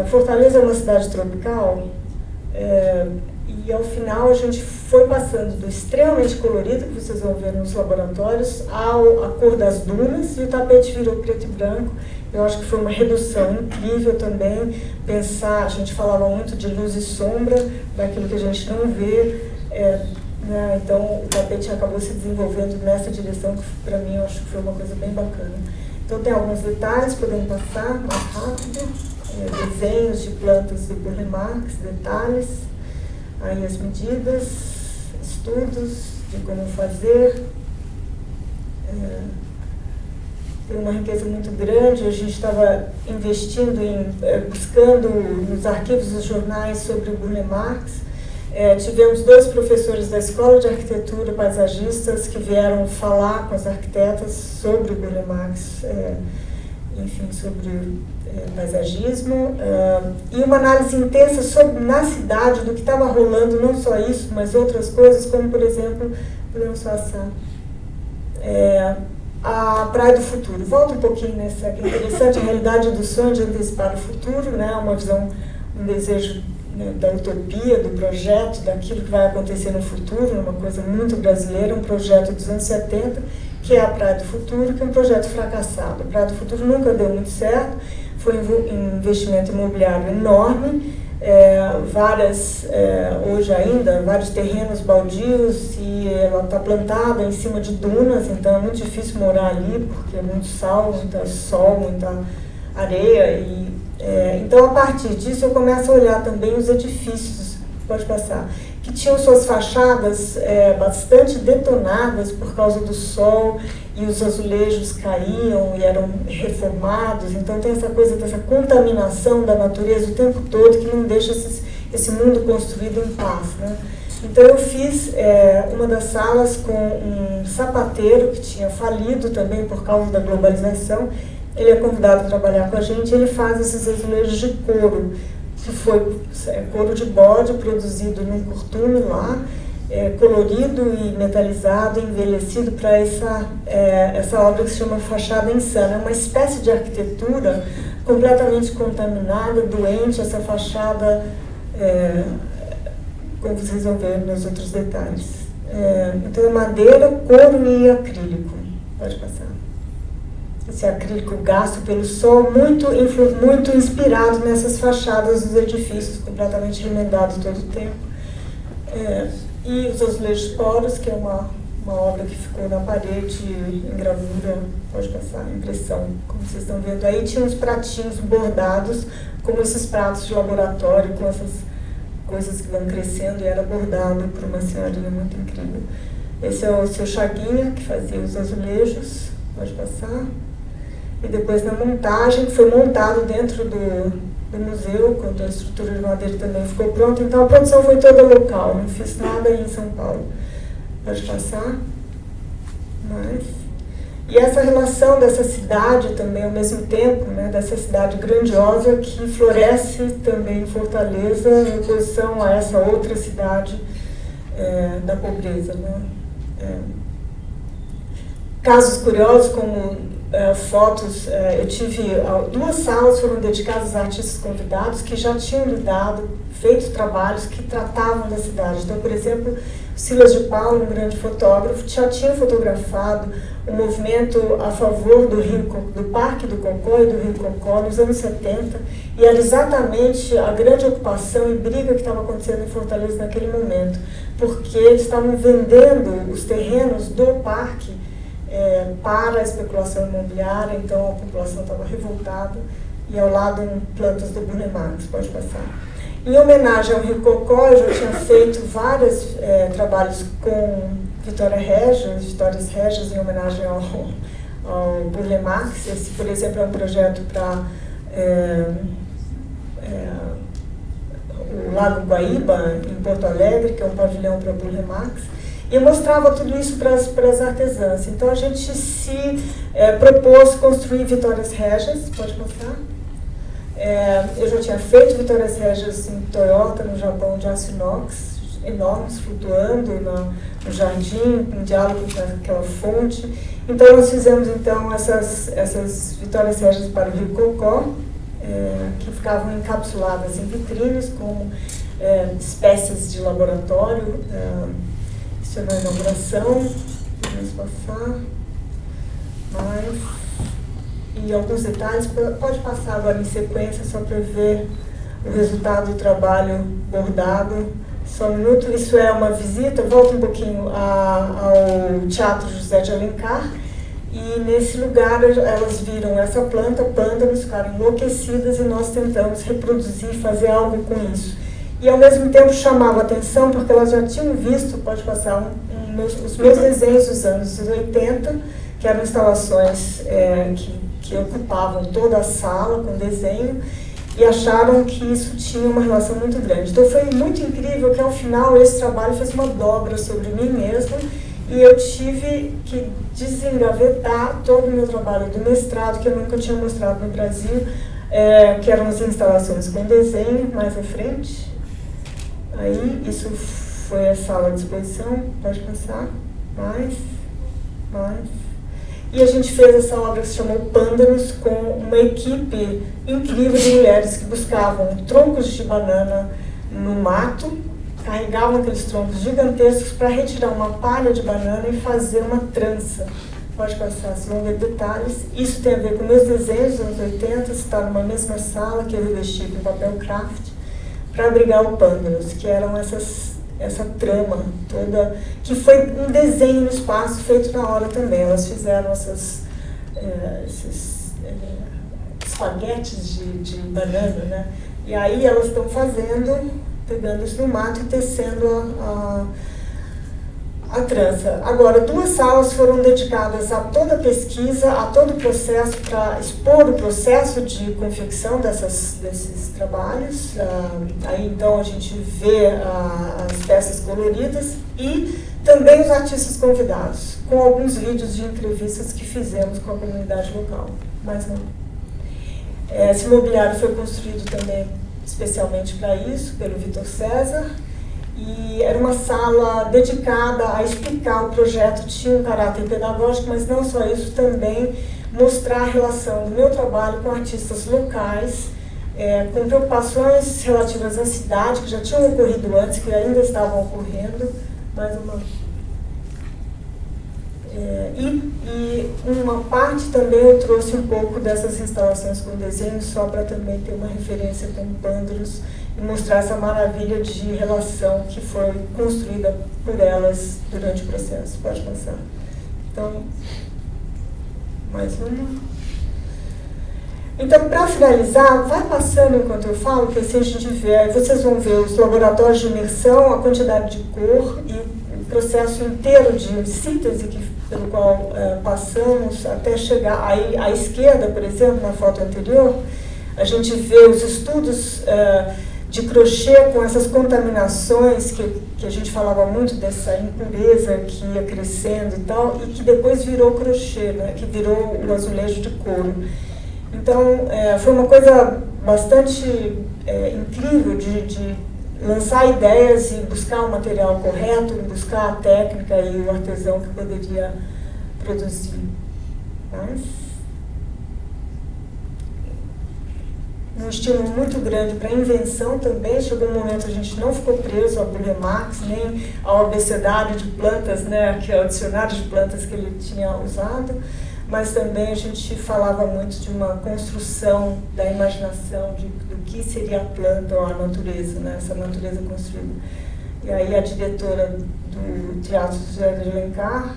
Fortaleza é uma cidade tropical, e ao final a gente foi passando do extremamente colorido, que vocês vão ver nos laboratórios, à cor das dunas, e o tapete virou preto e branco. Eu acho que foi uma redução incrível também, pensar, a gente falava muito de luz e sombra, daquilo que a gente não vê, né? Então o tapete acabou se desenvolvendo nessa direção, que para mim eu acho que foi uma coisa bem bacana. Então tem alguns detalhes, podemos passar mais rápido, desenhos de plantas do Burle Marx, detalhes, aí as medidas, estudos de como fazer. Tem uma riqueza muito grande. A gente estava investindo buscando nos arquivos dos jornais sobre o Burle Marx. Tivemos 2 professores da Escola de Arquitetura, paisagistas, que vieram falar com as arquitetas sobre o Burle Marx, enfim, sobre paisagismo, e uma análise intensa na cidade do que estava rolando, não só isso, mas outras coisas, como, por exemplo, podemos passar a Praia do Futuro. Volta um pouquinho nessa, que é interessante, a realidade do sonho de antecipar o futuro, né? Uma visão, um desejo, né, da utopia, do projeto, daquilo que vai acontecer no futuro, uma coisa muito brasileira, um projeto dos anos 70, que é a Praia do Futuro, que é um projeto fracassado. A Praia do Futuro nunca deu muito certo, foi um investimento imobiliário enorme, hoje ainda, vários terrenos baldios, e ela está plantada em cima de dunas, então é muito difícil morar ali, porque é muito sal, muito sol, muita areia. Então, a partir disso, eu começo a olhar também os edifícios, pode passar, que tinham suas fachadas bastante detonadas por causa do sol, e os azulejos caíam e eram reformados. Então tem essa coisa dessa contaminação da natureza o tempo todo, que não deixa esse mundo construído em paz, né? Então eu fiz uma das salas com um sapateiro que tinha falido também por causa da globalização. Ele é convidado a trabalhar com a gente, e ele faz esses azulejos de couro, que foi couro de bode produzido num curtume lá, colorido e metalizado, envelhecido para essa obra que se chama Fachada Insana. É uma espécie de arquitetura completamente contaminada, doente, essa fachada, como vocês vão ver nos outros detalhes. Então é madeira, couro e acrílico. Pode passar. Esse acrílico gasto pelo sol, muito inspirado nessas fachadas dos edifícios, completamente remendados todo o tempo. E os azulejos poros, que é uma obra que ficou na parede em gravura, pode passar, impressão, como vocês estão vendo aí. Tinha uns pratinhos bordados, como esses pratos de laboratório, com essas coisas que vão crescendo, e era bordado por uma senhorinha muito incrível. Esse é o seu Chaguinha, que fazia os azulejos, pode passar. E depois na montagem, que foi montado dentro do museu, quando a estrutura de madeira também ficou pronta. Então a produção foi toda local, não fiz nada aí em São Paulo. Pode passar. E essa relação dessa cidade também, ao mesmo tempo, né, dessa cidade grandiosa que floresce também em Fortaleza, em oposição a essa outra cidade da pobreza, né? Casos curiosos, como fotos, eu tive 2 salas foram dedicadas a artistas convidados que já tinham feito trabalhos que tratavam da cidade. Então, por exemplo, Silas de Paula, um grande fotógrafo, já tinha fotografado o movimento a favor do Parque do Cocó e do Rio Cocó nos anos 70, e era exatamente a grande ocupação e briga que estava acontecendo em Fortaleza naquele momento, porque eles estavam vendendo os terrenos do parque para a especulação imobiliária. Então a população estava revoltada, e ao lado plantas do Burle Marx. Pode passar. Em homenagem ao Rio Cocó, eu já tinha feito vários trabalhos com Vitórias Régias, em homenagem ao Burle Marx. Esse, por exemplo, é um projeto para o Lago Guaíba, em Porto Alegre, que é um pavilhão para Burle Marx, e eu mostrava tudo isso para as artesãs. Então a gente se propôs construir Vitórias Régias, pode mostrar? Eu já tinha feito Vitórias Régias em Toyota, no Japão, de aço inox, enormes, flutuando no jardim, em diálogo com aquela fonte. Então nós fizemos então essas Vitórias Régias para o Rio Cocó, que ficavam encapsuladas em vitrines como espécies de laboratório. Isso é na inauguração. Vamos passar mais. E alguns detalhes, pode passar agora em sequência só para ver o resultado do trabalho bordado. Só um minuto, isso é uma visita, volta um pouquinho ao Teatro José de Alencar, e nesse lugar elas viram essa planta, pândanos, ficaram enlouquecidas, e nós tentamos reproduzir, fazer algo com isso. E ao mesmo tempo chamava atenção, porque elas já tinham visto, pode passar, os meus desenhos dos anos 80, que eram instalações que ocupavam toda a sala com desenho, e acharam que isso tinha uma relação muito grande. Então foi muito incrível que ao final esse trabalho fez uma dobra sobre mim mesma, e eu tive que desengavetar todo o meu trabalho do mestrado, que eu nunca tinha mostrado no Brasil, que eram as instalações com desenho, mais à frente. Aí, isso foi a sala de exposição, pode passar, mais. E a gente fez essa obra que se chamou Pândanos, com uma equipe incrível de mulheres que buscavam troncos de banana no mato, carregavam aqueles troncos gigantescos para retirar uma palha de banana e fazer uma trança. Pode passar, se vão ver detalhes. Isso tem a ver com meus desenhos dos anos 80, está numa mesma sala que eu revesti com papel craft, para abrigar o Pândanos, que eram essa trama toda, que foi um desenho no espaço feito na hora também. Elas fizeram esses espaguetes de banana, né? E aí elas estão pegando isso no mato e tecendo a trança. Agora, 2 salas foram dedicadas a toda a pesquisa, a todo o processo, para expor o processo de confecção desses trabalhos. Aí, então, a gente vê as peças coloridas e também os artistas convidados, com alguns vídeos de entrevistas que fizemos com a comunidade local. Mais um. Esse mobiliário foi construído também especialmente para isso, pelo Vitor César. E era uma sala dedicada a explicar o projeto, tinha um caráter pedagógico, mas não só isso, também mostrar a relação do meu trabalho com artistas locais, com preocupações relativas à cidade, que já tinham ocorrido antes, que ainda estavam ocorrendo. Mais uma. E uma parte também eu trouxe um pouco dessas instalações com desenho, só para também ter uma referência com Pândanos, e mostrar essa maravilha de relação que foi construída por elas durante o processo. Pode passar. Então, mais uma. Então, para finalizar, vai passando enquanto eu falo, que assim a gente vê, vocês vão ver os laboratórios de imersão, a quantidade de cor e o processo inteiro de síntese pelo qual passamos até chegar aí à esquerda, por exemplo, na foto anterior, a gente vê os estudos de crochê com essas contaminações que a gente falava muito dessa impureza que ia crescendo e tal, e que depois virou crochê, né, que virou o azulejo de couro. Então, foi uma coisa bastante incrível de lançar ideias e buscar o material correto, buscar a técnica e o artesão que poderia produzir. Mas, um estímulo muito grande para a invenção também. Chegou um momento a gente não ficou preso a Burle Marx, nem ao abecedário de plantas, né, que é o dicionário de plantas que ele tinha usado, mas também a gente falava muito de uma construção da imaginação do que seria a planta ou a natureza, né, essa natureza construída. E aí a diretora do Teatro José de Alencar,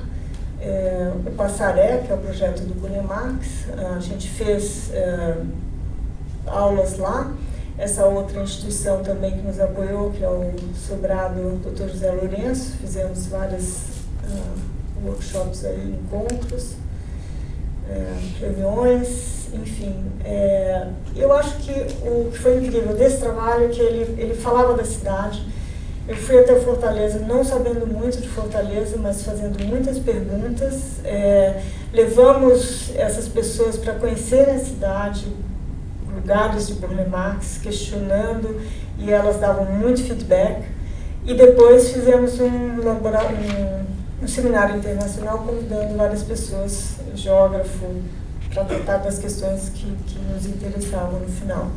o Passaré, que é o projeto do Burle Marx, a gente fez aulas lá. Essa outra instituição também que nos apoiou, que é o Sobrado Dr. José Lourenço, fizemos vários workshops aí, encontros. reuniões, enfim. Eu acho que o que foi incrível desse trabalho é que ele falava da cidade. Eu fui até Fortaleza não sabendo muito de Fortaleza, mas fazendo muitas perguntas. Levamos essas pessoas para conhecerem a cidade, lugares de Burle Marx, questionando, e elas davam muito feedback. E depois fizemos um seminário internacional convidando várias pessoas, geógrafo, para tratar das questões que nos interessavam no final.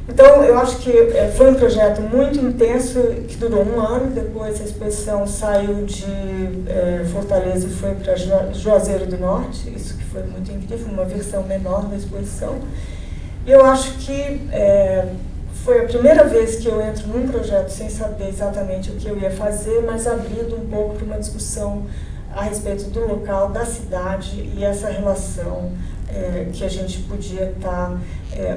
Então, eu acho que foi um projeto muito intenso, que durou 1 ano. Depois a exposição saiu de Fortaleza e foi para Juazeiro do Norte, isso que foi muito incrível, uma versão menor da exposição. E eu acho que foi a primeira vez que eu entro num projeto sem saber exatamente o que eu ia fazer, mas abrindo um pouco para uma discussão a respeito do local, da cidade e essa relação que a gente podia estar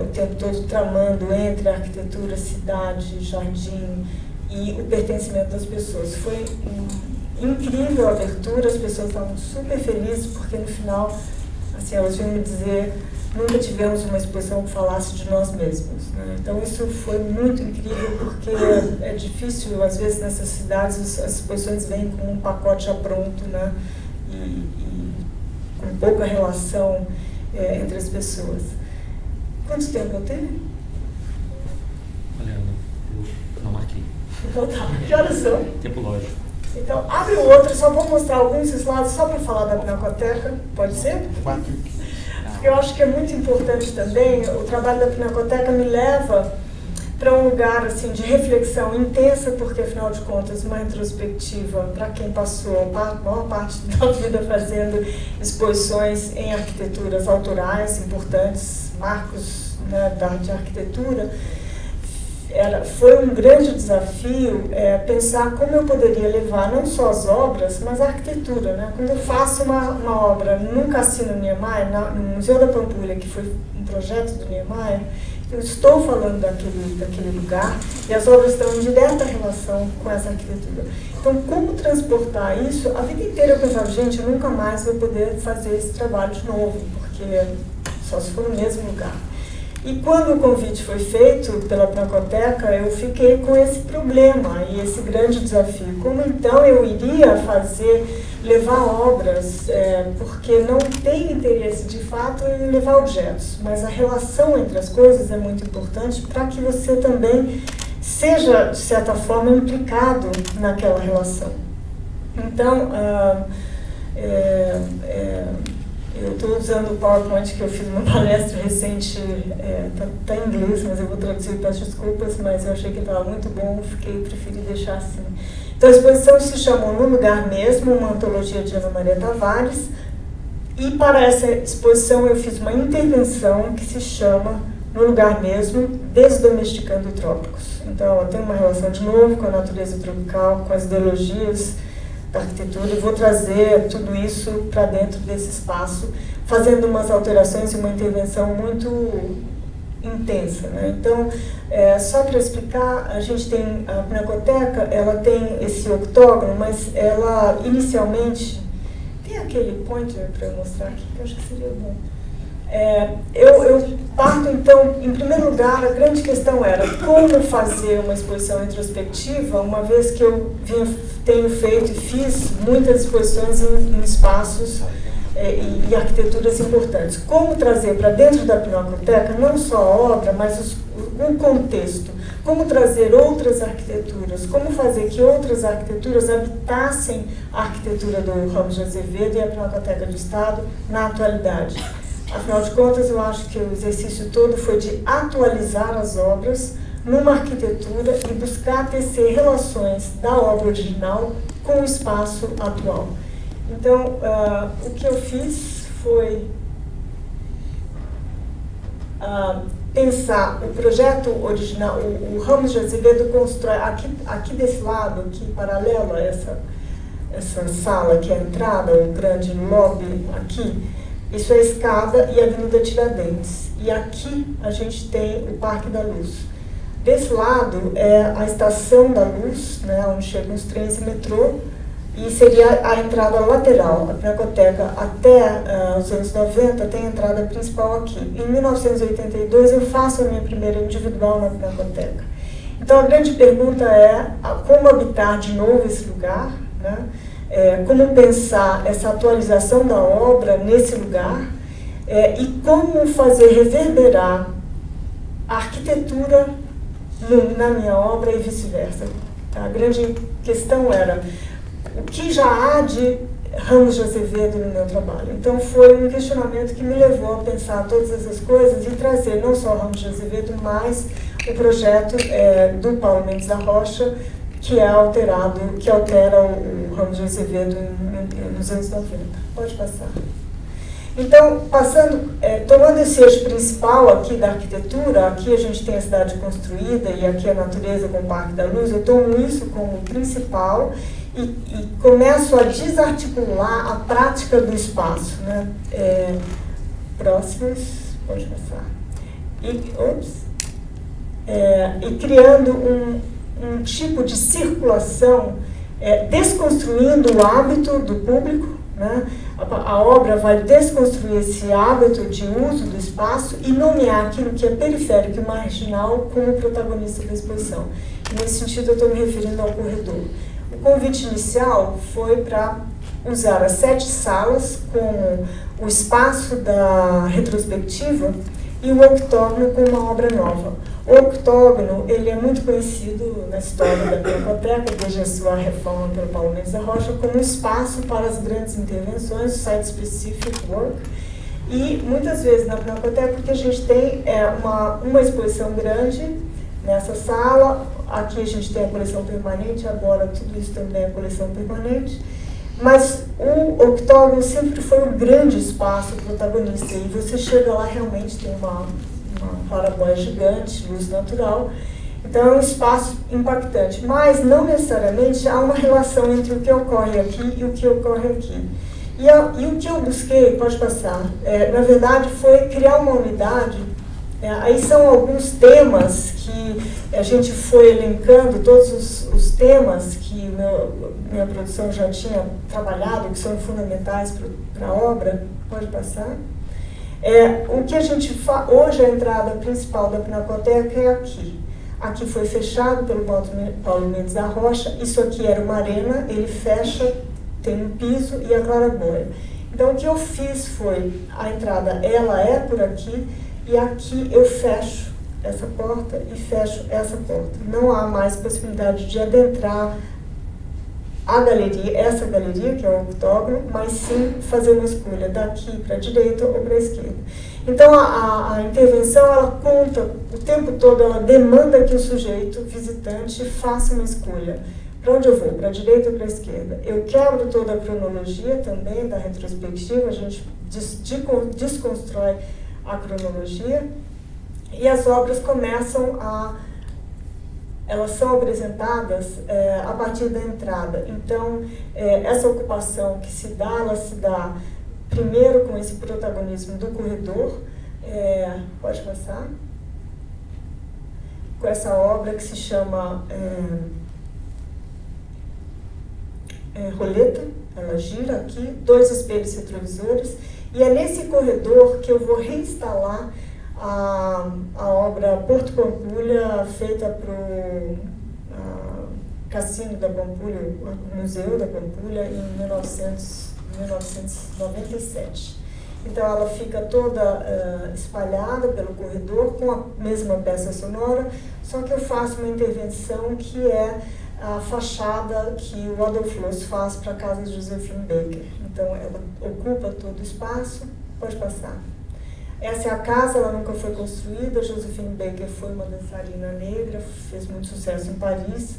o tempo todo tramando entre a arquitetura, cidade, jardim e o pertencimento das pessoas. Foi incrível a abertura, as pessoas estavam super felizes porque no final, assim, elas vinham me dizer: nunca tivemos uma exposição que falasse de nós mesmos, né? Então isso foi muito incrível, porque é difícil, às vezes, nessas cidades, as exposições vêm com um pacote já pronto, né? E com pouca relação entre as pessoas. Quanto tempo eu tenho? Olha, eu não marquei. Então tá, que horas são? Tempo lógico. Então, abre o outro, só vou mostrar alguns slides só para falar da Pinacoteca, pode ser? Porque eu acho que é muito importante também, o trabalho da Pinacoteca me leva para um lugar assim, de reflexão intensa, porque, afinal de contas, uma retrospectiva para quem passou a maior parte da vida fazendo exposições em arquiteturas autorais importantes, marcos, né, de arquitetura. Foi um grande desafio pensar como eu poderia levar não só as obras, mas a arquitetura, né? Quando eu faço uma obra num Cassino Niemeyer, no Museu da Pampulha, que foi um projeto do Niemeyer, eu estou falando daquele lugar e as obras estão em direta relação com essa arquitetura. Então, como transportar isso? A vida inteira eu pensava: gente, eu nunca mais vou poder fazer esse trabalho de novo, porque só se for no mesmo lugar. E quando o convite foi feito pela Pinacoteca, eu fiquei com esse problema e esse grande desafio. Como então eu iria levar obras, porque não tenho interesse de fato em levar objetos, mas a relação entre as coisas é muito importante para que você também seja, de certa forma, implicado naquela relação. Então, eu estou usando o PowerPoint que eu fiz uma palestra recente, está em inglês, mas eu vou traduzir, peço desculpas, mas eu achei que estava muito bom, preferi deixar assim. Então a exposição se chamou No Lugar Mesmo, uma antologia de Ana Maria Tavares, e para essa exposição eu fiz uma intervenção que se chama No Lugar Mesmo, Desdomesticando Trópicos. Então ela tem uma relação de novo com a natureza tropical, com as ideologias da arquitetura, e vou trazer tudo isso para dentro desse espaço, fazendo umas alterações e uma intervenção muito intensa, né? Então, só para explicar, a gente tem a Pinacoteca, ela tem esse octógono, mas ela inicialmente tem aquele pointer para eu mostrar aqui, que eu acho que seria bom. Eu parto, então, em primeiro lugar, a grande questão era como fazer uma exposição retrospectiva, uma vez que eu tenho feito e fiz muitas exposições em espaços e arquiteturas importantes. Como trazer para dentro da Pinacoteca não só a obra, mas o contexto. Como trazer outras arquiteturas, como fazer que outras arquiteturas habitassem a arquitetura do Ramos de Azevedo e a Pinacoteca do Estado na atualidade. Afinal de contas, eu acho que o exercício todo foi de atualizar as obras numa arquitetura e buscar tecer relações da obra original com o espaço atual. Então, o que eu fiz foi pensar o projeto original. O Ramos de Azevedo constrói, aqui desse lado, aqui paralelo a essa sala que é a entrada, o grande lobby aqui, isso é a escada e a Avenida Tiradentes. E aqui a gente tem o Parque da Luz. Desse lado é a Estação da Luz, né, onde chegam os trens e metrô. e seria a entrada lateral. A Pinacoteca até os anos 90 tem a entrada principal aqui. Em 1982 eu faço a minha primeira individual na Pinacoteca. Então a grande pergunta é como habitar de novo esse lugar, né? Como pensar essa atualização da obra nesse lugar, e como fazer reverberar a arquitetura na minha obra e vice-versa. A grande questão era o que já há de Ramos de Azevedo no meu trabalho. Então foi um questionamento que me levou a pensar todas essas coisas e trazer não só Ramos de Azevedo, mas o projeto do Paulo Mendes da Rocha, que altera o Ramos de Azevedo nos anos 90. Pode passar. Então, tomando esse eixo principal aqui da arquitetura, aqui a gente tem a cidade construída e aqui a natureza com o Parque da Luz, eu tomo isso como principal e começo a desarticular a prática do espaço, né? Próximos, pode passar. E criando um tipo de circulação, desconstruindo o hábito do público, né? A obra vai desconstruir esse hábito de uso do espaço e nomear aquilo que é periférico e marginal como protagonista da exposição. E nesse sentido, eu estou me referindo ao corredor. O convite inicial foi para usar as 7 salas como o espaço da retrospectiva e o octógono como uma obra nova. O octógono, ele é muito conhecido na história da Pinacoteca, desde a sua reforma pelo Paulo Mendes da Rocha, como um espaço para as grandes intervenções, site-specific work. E muitas vezes na Pinacoteca o que a gente tem é uma exposição grande nessa sala. Aqui a gente tem a coleção permanente, agora tudo isso também é coleção permanente. Mas o octógono sempre foi um grande espaço protagonista. E você chega lá, realmente tem uma clarabóia gigante, luz natural. Então é um espaço impactante. Mas não necessariamente há uma relação entre o que ocorre aqui e o que ocorre aqui. E o que eu busquei, pode passar, na verdade foi criar uma unidade. Aí são alguns temas que a gente foi elencando, todos os temas que minha produção já tinha trabalhado, que são fundamentais para a obra. Pode passar. O que a gente hoje a entrada principal da Pinacoteca é aqui. Aqui foi fechado pelo Paulo Mendes da Rocha. Isso aqui era uma arena, ele fecha, tem um piso e a clarabóia. Então o que eu fiz foi, a entrada ela é por aqui, e aqui eu fecho essa porta e fecho essa porta. Não há mais possibilidade de adentrar a galeria, essa galeria, que é o octógono, mas sim fazer uma escolha daqui para a direita ou para a esquerda. Então a intervenção, ela conta o tempo todo, ela demanda que o sujeito visitante faça uma escolha. Para onde eu vou? Para a direita ou para a esquerda? Eu quebro toda a cronologia também da retrospectiva, a gente desconstrói a cronologia, e as obras começam elas são apresentadas a partir da entrada. Então, essa ocupação que se dá, ela se dá primeiro com esse protagonismo do corredor, pode passar, com essa obra que se chama Roleta, ela gira aqui, 2 espelhos retrovisores, e é nesse corredor que eu vou reinstalar a obra Porto Pampulha, feita para o Cassino da Pampulha, o Museu da Pampulha, em 1997. Então ela fica toda espalhada pelo corredor, com a mesma peça sonora, só que eu faço uma intervenção que é a fachada que o Adolf Loos faz para a casa de Josephine Baker. Então ela ocupa todo o espaço. Pode passar. Essa é a casa, ela nunca foi construída. Josephine Baker foi uma dançarina negra, fez muito sucesso em Paris,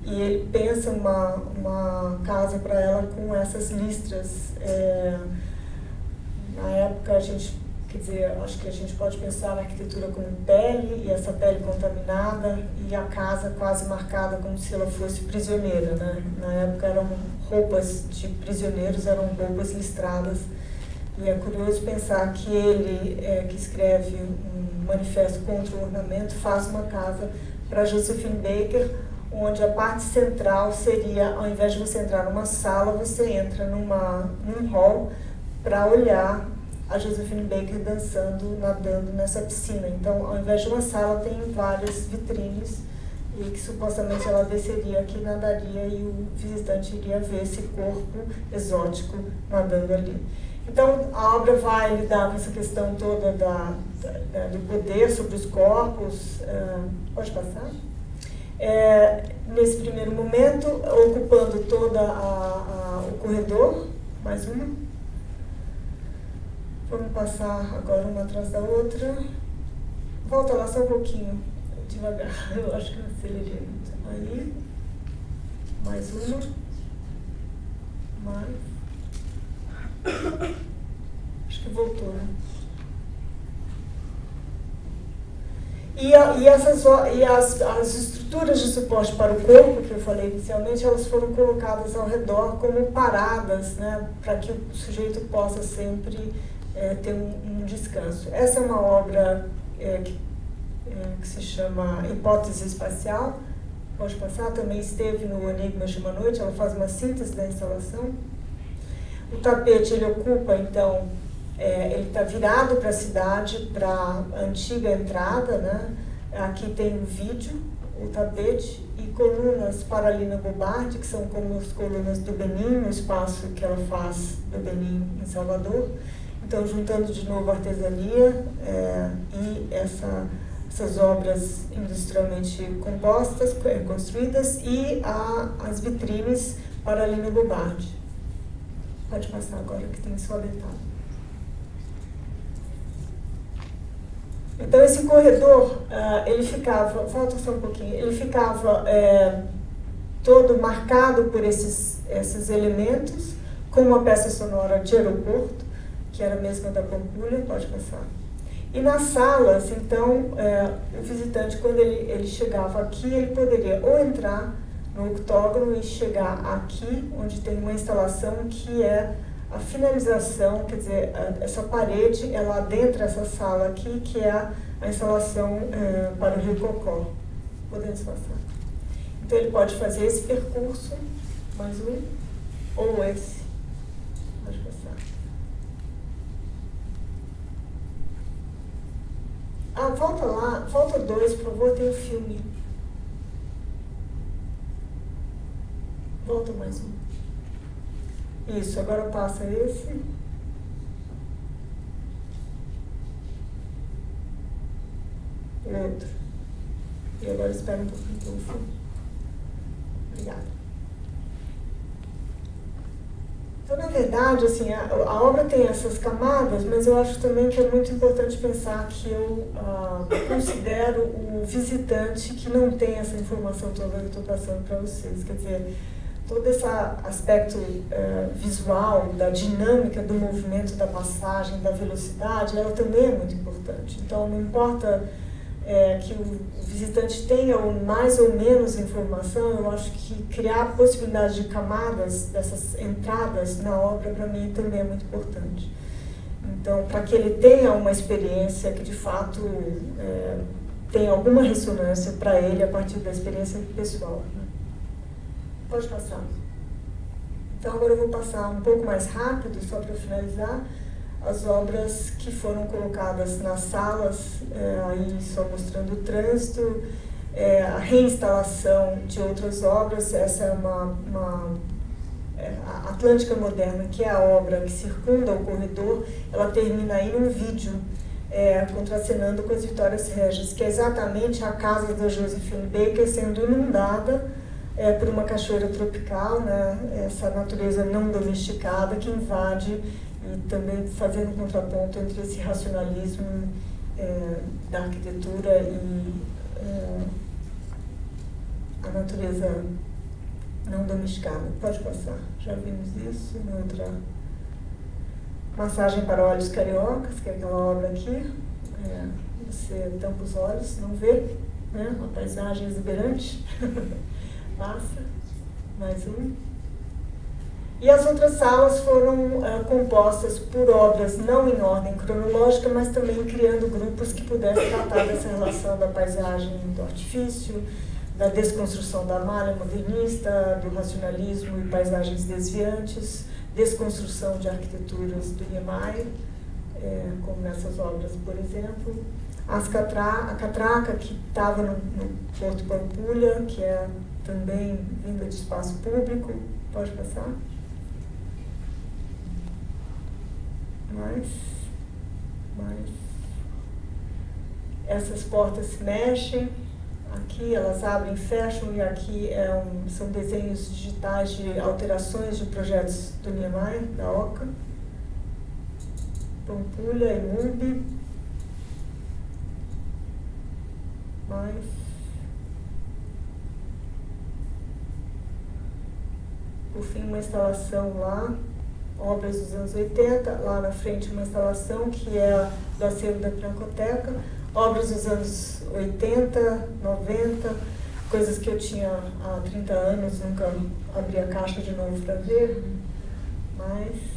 e ele pensa uma casa para ela com essas listras. Na época, acho que a gente pode pensar na arquitetura como pele, e essa pele contaminada, e a casa quase marcada como se ela fosse prisioneira, né? Na época eram roupas de prisioneiros, eram roupas listradas. E é curioso pensar que ele, que escreve um manifesto contra o ornamento, faz uma casa para Josephine Baker, onde a parte central seria, ao invés de você entrar numa sala, você entra num hall para olhar a Josephine Baker dançando, nadando nessa piscina. Então, ao invés de uma sala, tem várias vitrines e que supostamente ela desceria aqui, nadaria e o visitante iria ver esse corpo exótico nadando ali. Então, a obra vai lidar com essa questão toda do poder sobre os corpos. Pode passar? Nesse primeiro momento, ocupando todo o corredor. Mais uma. Vamos passar agora uma atrás da outra. Volta lá só um pouquinho, devagar. Eu acho que eu acelerei muito. Aí. Mais uma. Mais. Acho que voltou, né? E as estruturas de suporte para o corpo, que eu falei inicialmente, elas foram colocadas ao redor como paradas, né, para que o sujeito possa sempre ter um descanso. Essa é uma obra que se chama Hipótese Espacial. Pode passar, também esteve no Enigmas de uma Noite, ela faz uma síntese da instalação. O tapete, ele ocupa, então, ele está virado para a cidade, para a antiga entrada, né? Aqui tem um vídeo, o tapete, e colunas para a Lina Bobardi, que são como as colunas do Benin, o espaço que ela faz do Benin em Salvador. Então, juntando de novo a artesania e essas obras industrialmente compostas, construídas, e as vitrines para a Lina Bobardi. Pode passar agora, que tem só detalhe. Então, esse corredor, ele ficava, falta só um pouquinho, ele ficava todo marcado por esses elementos, com uma peça sonora de aeroporto, que era a mesma da Pampulha, pode passar. E nas salas, então, o visitante, quando ele chegava aqui, ele poderia ou entrar no octógono e chegar aqui, onde tem uma instalação que é a finalização, quer dizer, essa parede, ela adentra essa sala aqui, que é a instalação para o Rio Cocó. Podemos passar. Então, ele pode fazer esse percurso, mais um, ou esse. Pode passar. Volta lá, volta 2, por favor, tem o filme. Volta mais um. Isso, agora passa esse. Outro. E agora espera um pouquinho pelo filme. Obrigada. Então, na verdade, assim, a obra tem essas camadas, mas eu acho também que é muito importante pensar que eu considero o visitante que não tem essa informação toda que eu estou passando para vocês. Quer dizer, todo esse aspecto visual, da dinâmica do movimento, da passagem, da velocidade, ela também é muito importante. Então, não importa que o visitante tenha mais ou menos informação, eu acho que criar a possibilidade de camadas dessas entradas na obra, para mim, também é muito importante. Então, para que ele tenha uma experiência que, de fato, tenha alguma ressonância para ele a partir da experiência pessoal, né? Pode passar. Então, agora eu vou passar um pouco mais rápido, só para finalizar, as obras que foram colocadas nas salas, aí só mostrando o trânsito, a reinstalação de outras obras. Essa é a Atlântica Moderna, que é a obra que circunda o corredor, ela termina aí num vídeo contracenando com as Vitórias Régias, que é exatamente a casa da Josephine Baker sendo inundada por uma cachoeira tropical, né? Essa natureza não domesticada que invade, e também fazendo um contraponto entre esse racionalismo da arquitetura e a natureza não domesticada. Pode passar, já vimos isso na outra. Massagem para Olhos Cariocas, que é aquela obra aqui. Você tampa os olhos, não vê, né? Uma paisagem exuberante. Passa, mais um. E as outras salas foram compostas por obras não em ordem cronológica, mas também criando grupos que pudessem tratar dessa relação da paisagem do artifício, da desconstrução da malha modernista, do racionalismo e paisagens desviantes, desconstrução de arquiteturas do Niemeyer, como nessas obras, por exemplo. A catraca, que estava no Porto Pampulha, que é também vinda de espaço público. Pode passar? Mais. Essas portas se mexem. Aqui elas abrem e fecham, e aqui são desenhos digitais de alterações de projetos do Niemeyer, da Oca. Pampulha e Mumbi. Mais. Por fim, uma instalação lá, obras dos anos 80, lá na frente uma instalação que é do acervo da Pinacoteca, obras dos anos 80, 90, coisas que eu tinha há 30 anos, nunca abri a caixa de novo para ver, mas...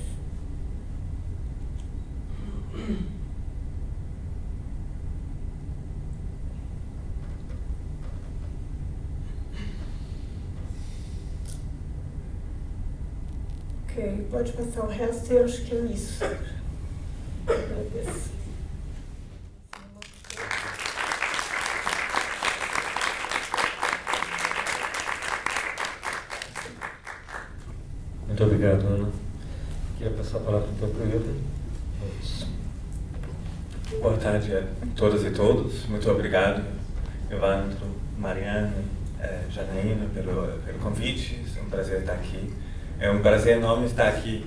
Ok, pode passar o resto, eu acho que é isso. Agradeço. Muito obrigado, Ana. Queria passar a palavra então para o Hilton. Boa tarde a todas e todos. Muito obrigado, Evandro, Mariana, Janaína, pelo convite. É um prazer estar aqui. É um prazer enorme estar aqui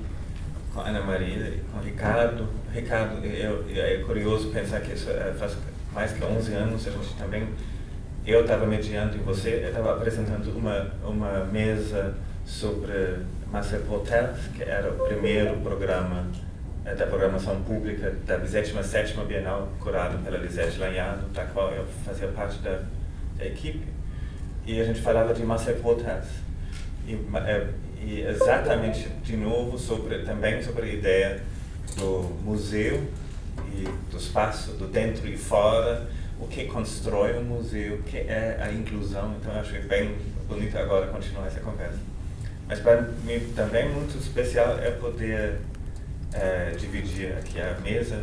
com a Ana Maria e com o Ricardo. Ricardo, é curioso pensar que isso faz mais que 11 anos. A gente também, eu estava mediando e você estava apresentando uma mesa sobre Marcel Hotels, que era o primeiro programa da programação pública da 27ª Bienal, curado pela Lisete Lanhado, da qual eu fazia parte da equipe. E a gente falava de Marcel Hotels. E exatamente, de novo, também sobre a ideia do museu e do espaço, do dentro e fora, o que constrói um museu, o que é a inclusão. Então, eu achei bem bonito agora continuar essa conversa. Mas para mim também muito especial é poder dividir aqui a mesa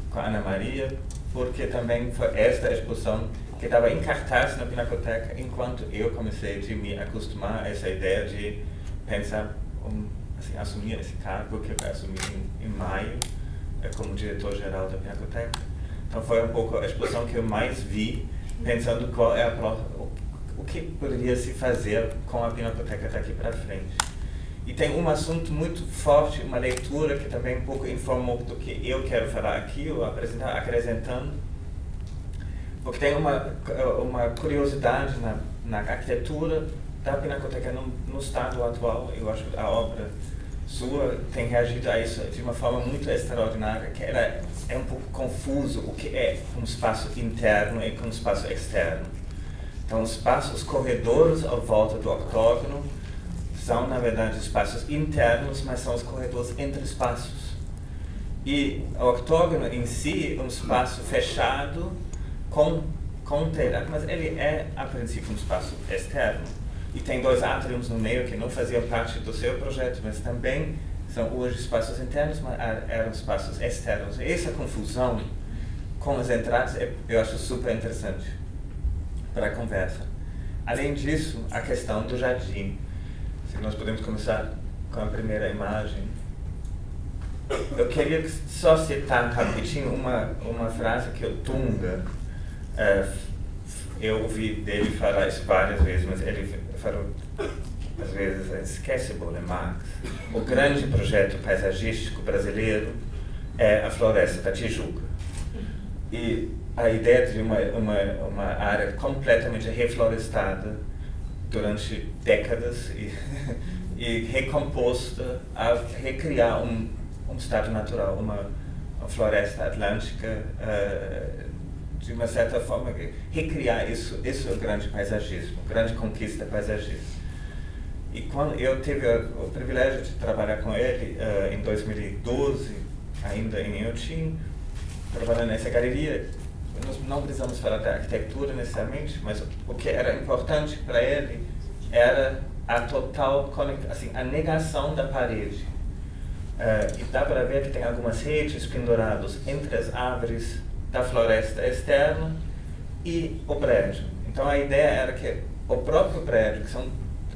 com a Ana Maria, porque também foi esta exposição que estava em cartaz na Pinacoteca enquanto eu comecei a me acostumar a essa ideia de pensar, assim, assumir esse cargo que eu assumi em maio como diretor-geral da Pinacoteca. Então foi um pouco a exposição que eu mais vi, pensando qual é o que poderia se fazer com a Pinacoteca daqui para frente. E tem um assunto muito forte, uma leitura que também um pouco informou do que eu quero falar aqui, ou apresentar, acrescentando, porque tem uma curiosidade na arquitetura da Pinacoteca no estado atual. Eu acho que a obra sua tem reagido a isso de uma forma muito extraordinária, que é um pouco confuso o que é um espaço interno e um espaço externo. Então, os corredores à volta do octógono são, na verdade, espaços internos, mas são os corredores entre espaços. E o octógono em si é um espaço fechado com telhado, mas ele é, a princípio, um espaço externo. E tem 2 átrios no meio que não faziam parte do seu projeto, mas também são hoje espaços internos, mas eram espaços externos. E essa confusão com as entradas eu acho super interessante para a conversa. Além disso, a questão do jardim. Se nós podemos começar com a primeira imagem. Eu queria só citar rapidinho uma frase que o Tunga, eu ouvi dele falar isso várias vezes, mas ele falou, às vezes, esquecible em Marx. O grande projeto paisagístico brasileiro é a Floresta da Tijuca. E a ideia de uma área completamente reflorestada durante décadas e recomposta a recriar um estado natural, uma floresta atlântica, de uma certa forma, recriar isso é o grande paisagismo, a grande conquista paisagista. E quando eu tive o privilégio de trabalhar com ele em 2012, ainda em Inhotim, trabalhando nessa galeria, nós não precisamos falar da arquitetura necessariamente, mas o que era importante para ele era a total assim, a negação da parede. E dá para ver que tem algumas redes penduradas entre as árvores da floresta externa e o prédio. Então a ideia era que o próprio prédio, que são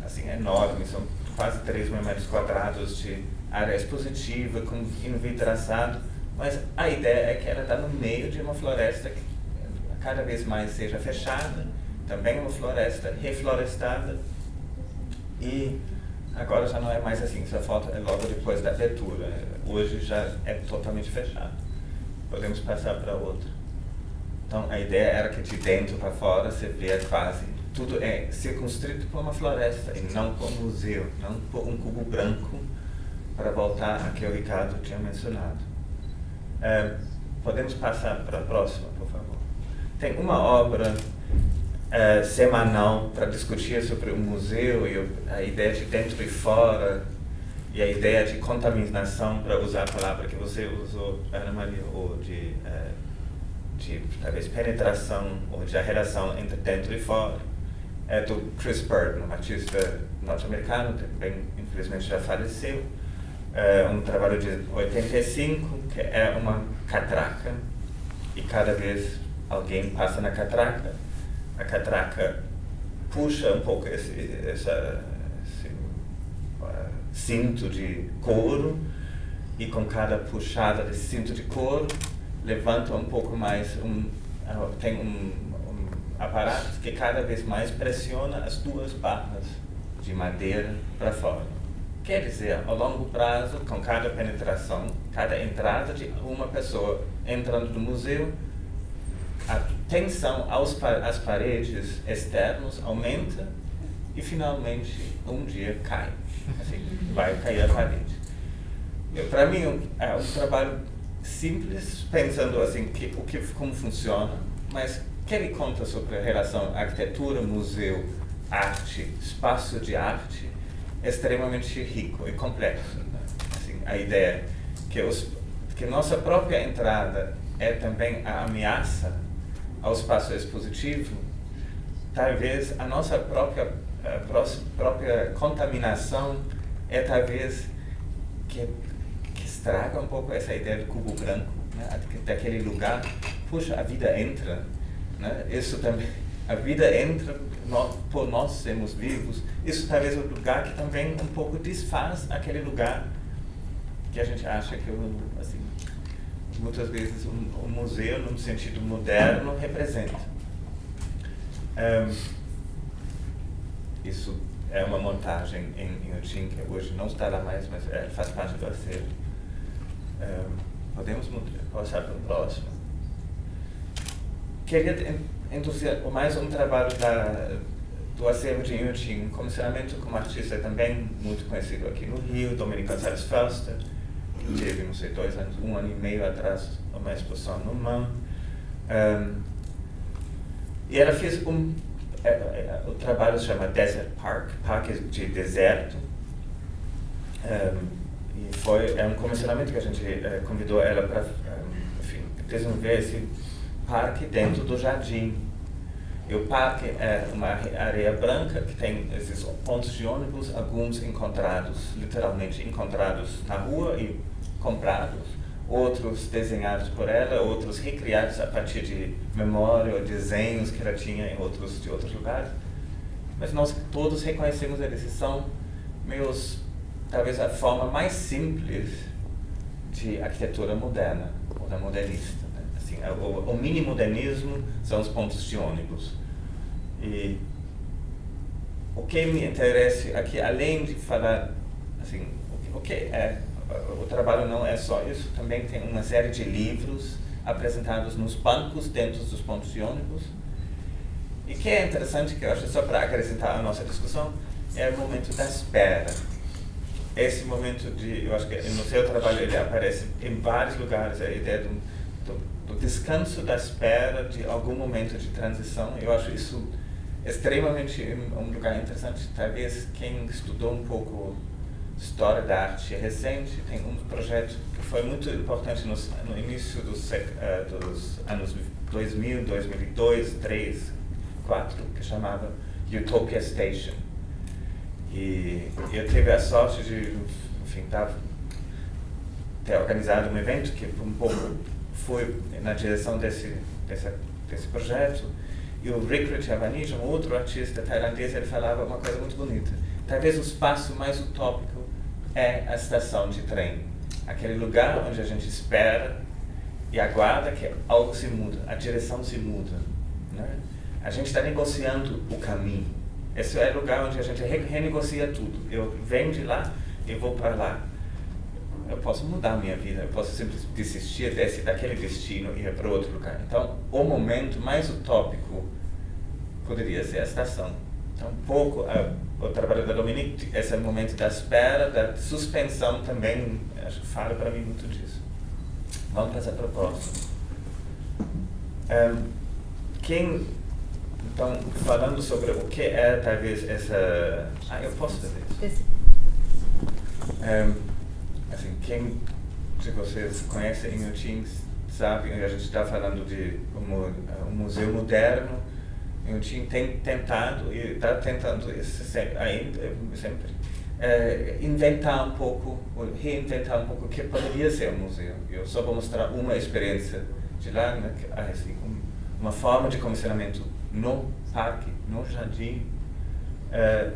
assim, enormes, são quase 3 mil metros quadrados de área expositiva, com envidraçado, mas a ideia é que ela está no meio de uma floresta que cada vez mais seja fechada, também uma floresta reflorestada, e agora já não é mais assim, essa foto é logo depois da abertura, hoje já é totalmente fechado. Podemos passar para outra. Então a ideia era que de dentro para fora você vê quase, tudo é circunscrito por uma floresta e não por um museu, não por um cubo branco, para voltar ao que o Ricardo tinha mencionado. Podemos passar para a próxima, por favor. Tem uma obra semanal para discutir sobre o museu e a ideia de dentro e fora, e a ideia de contaminação, para usar a palavra que você usou, Ana Maria, ou de talvez penetração, ou de a relação entre dentro e fora. É do Chris Bird, um artista norte-americano, também infelizmente já faleceu. Um trabalho de 85, que é uma catraca, e cada vez alguém passa na catraca, a catraca puxa um pouco esse cinto de couro, e com cada puxada desse cinto de couro, levanta um pouco mais, tem um aparato que cada vez mais pressiona as 2 barras de madeira para fora. Quer dizer, a longo prazo, com cada penetração, cada entrada de uma pessoa entrando no museu, a tensão às paredes externas aumenta e finalmente um dia cai. Assim, vai cair a parede. Para mim é um trabalho simples, pensando assim como funciona, mas que ele conta sobre a relação arquitetura, museu, arte, espaço de arte, extremamente rico e complexo. Né? Assim, a ideia que nossa própria entrada é também a ameaça ao espaço expositivo, talvez a nossa própria contaminação é talvez que estraga um pouco essa ideia do cubo branco, né? Daquele lugar. Puxa, a vida entra, né? Isso também, a vida entra por nós sermos vivos. Isso talvez é um lugar que também um pouco desfaz aquele lugar que a gente acha que, assim, muitas vezes o museu, num sentido moderno, representa. Isso é uma montagem em Inhotim, que hoje não está lá mais, mas faz parte do acervo. Podemos passar para o próximo. Queria introduzir mais um trabalho do acervo de Inhotim, um comissionamento com um artista também muito conhecido aqui no Rio, Dominique Gonçalves Fausta, que teve, não sei, 2 anos, 1 ano e meio atrás, uma exposição no MAM. E ela fez o trabalho se chama Desert Park, parque de deserto, e é um comissionamento que a gente convidou ela para desenvolver esse parque dentro do jardim. E o parque é uma areia branca que tem esses pontos de ônibus, alguns literalmente encontrados na rua e comprados, outros desenhados por ela, outros recriados a partir de memória ou desenhos que ela tinha de outros lugares. Mas nós todos reconhecemos eles, são talvez a forma mais simples de arquitetura moderna, ou da modernista. Né? Assim, o mini-modernismo são os pontos de ônibus. E o que me interessa aqui, além de falar, assim, o trabalho não é só isso, também tem uma série de livros apresentados nos bancos dentro dos pontos de ônibus. E que é interessante, que eu acho, só para acrescentar a nossa discussão, é o momento da espera. Esse momento eu acho que no seu trabalho ele aparece em vários lugares, a ideia do descanso da espera de algum momento de transição. Eu acho isso extremamente um lugar interessante. Talvez quem estudou um pouco história da arte recente tem um projeto que foi muito importante no início dos anos 2000, 2002, 2003, 2004, que chamava Utopia Station. E eu tive a sorte de, enfim, ter organizado um evento que um pouco foi na direção desse projeto. E o Rick Chavanija, um outro artista tailandês, ele falava uma coisa muito bonita. Talvez o espaço mais utópico é a estação de trem. Aquele lugar onde a gente espera e aguarda que algo se muda, a direção se muda, né? A gente está negociando o caminho. Esse é o lugar onde a gente renegocia tudo. Eu venho de lá e vou para lá. Eu posso mudar a minha vida, eu posso simplesmente desistir daquele destino e ir para outro lugar. Então, o momento mais utópico poderia ser a estação. Então, um pouco o trabalho da Dominique, esse momento da espera, da suspensão também, acho que fala para mim muito disso. Vamos para essa proposta. Então, falando sobre o que é talvez essa... eu posso fazer isso. Assim, quem de vocês conhece Inhotim sabe, a gente está falando de um museu moderno. Inhotim tem tentado, e está tentando sempre inventar um pouco, ou reinventar um pouco o que poderia ser um museu. Eu só vou mostrar uma experiência de lá, né, assim, uma forma de comissionamento no parque, no jardim,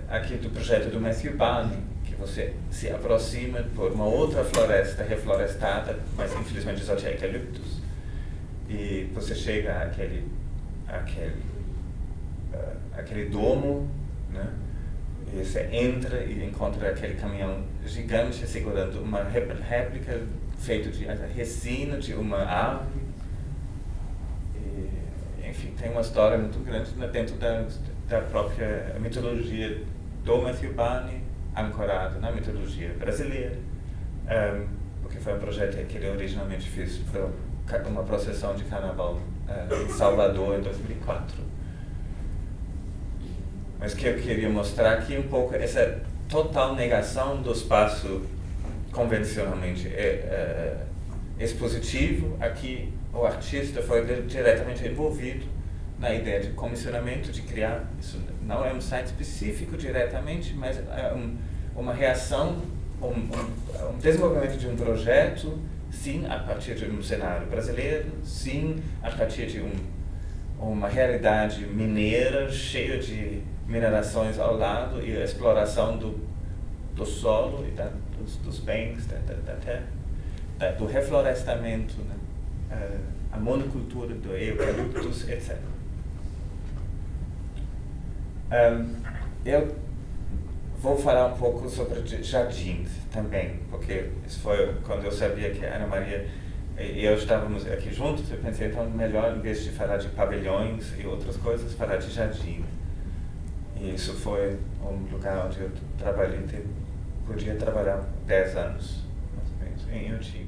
aqui do projeto do Matthew Barney, que você se aproxima por uma outra floresta reflorestada, mas infelizmente só tinha eucaliptus, e você chega àquele domo, né? E você entra e encontra aquele caminhão gigante segurando uma réplica feita de resina de uma árvore. E, enfim, tem uma história muito grande dentro da própria mitologia do Matthew Barney, ancorado na mitologia brasileira, porque foi um projeto que ele originalmente fez para uma procissão de carnaval em Salvador em 2004. Mas o que eu queria mostrar aqui um pouco essa total negação do espaço convencionalmente expositivo. Aqui o artista foi diretamente envolvido na ideia de comissionamento, de criar, isso não é um site específico diretamente, mas é uma reação, um desenvolvimento de um projeto, sim, a partir de um cenário brasileiro, sim, a partir de uma realidade mineira, cheia de minerações ao lado e a exploração do solo e dos bens da terra, do reflorestamento, né? A monocultura do eucaliptus, etc. Eu vou falar um pouco sobre jardins também, porque isso foi quando eu sabia que a Ana Maria e eu estávamos aqui juntos, eu pensei, então melhor, em vez de falar de pavilhões e outras coisas, falar de jardim. E isso foi um lugar onde eu podia trabalhar 10 anos, mais ou menos, em Inhotim.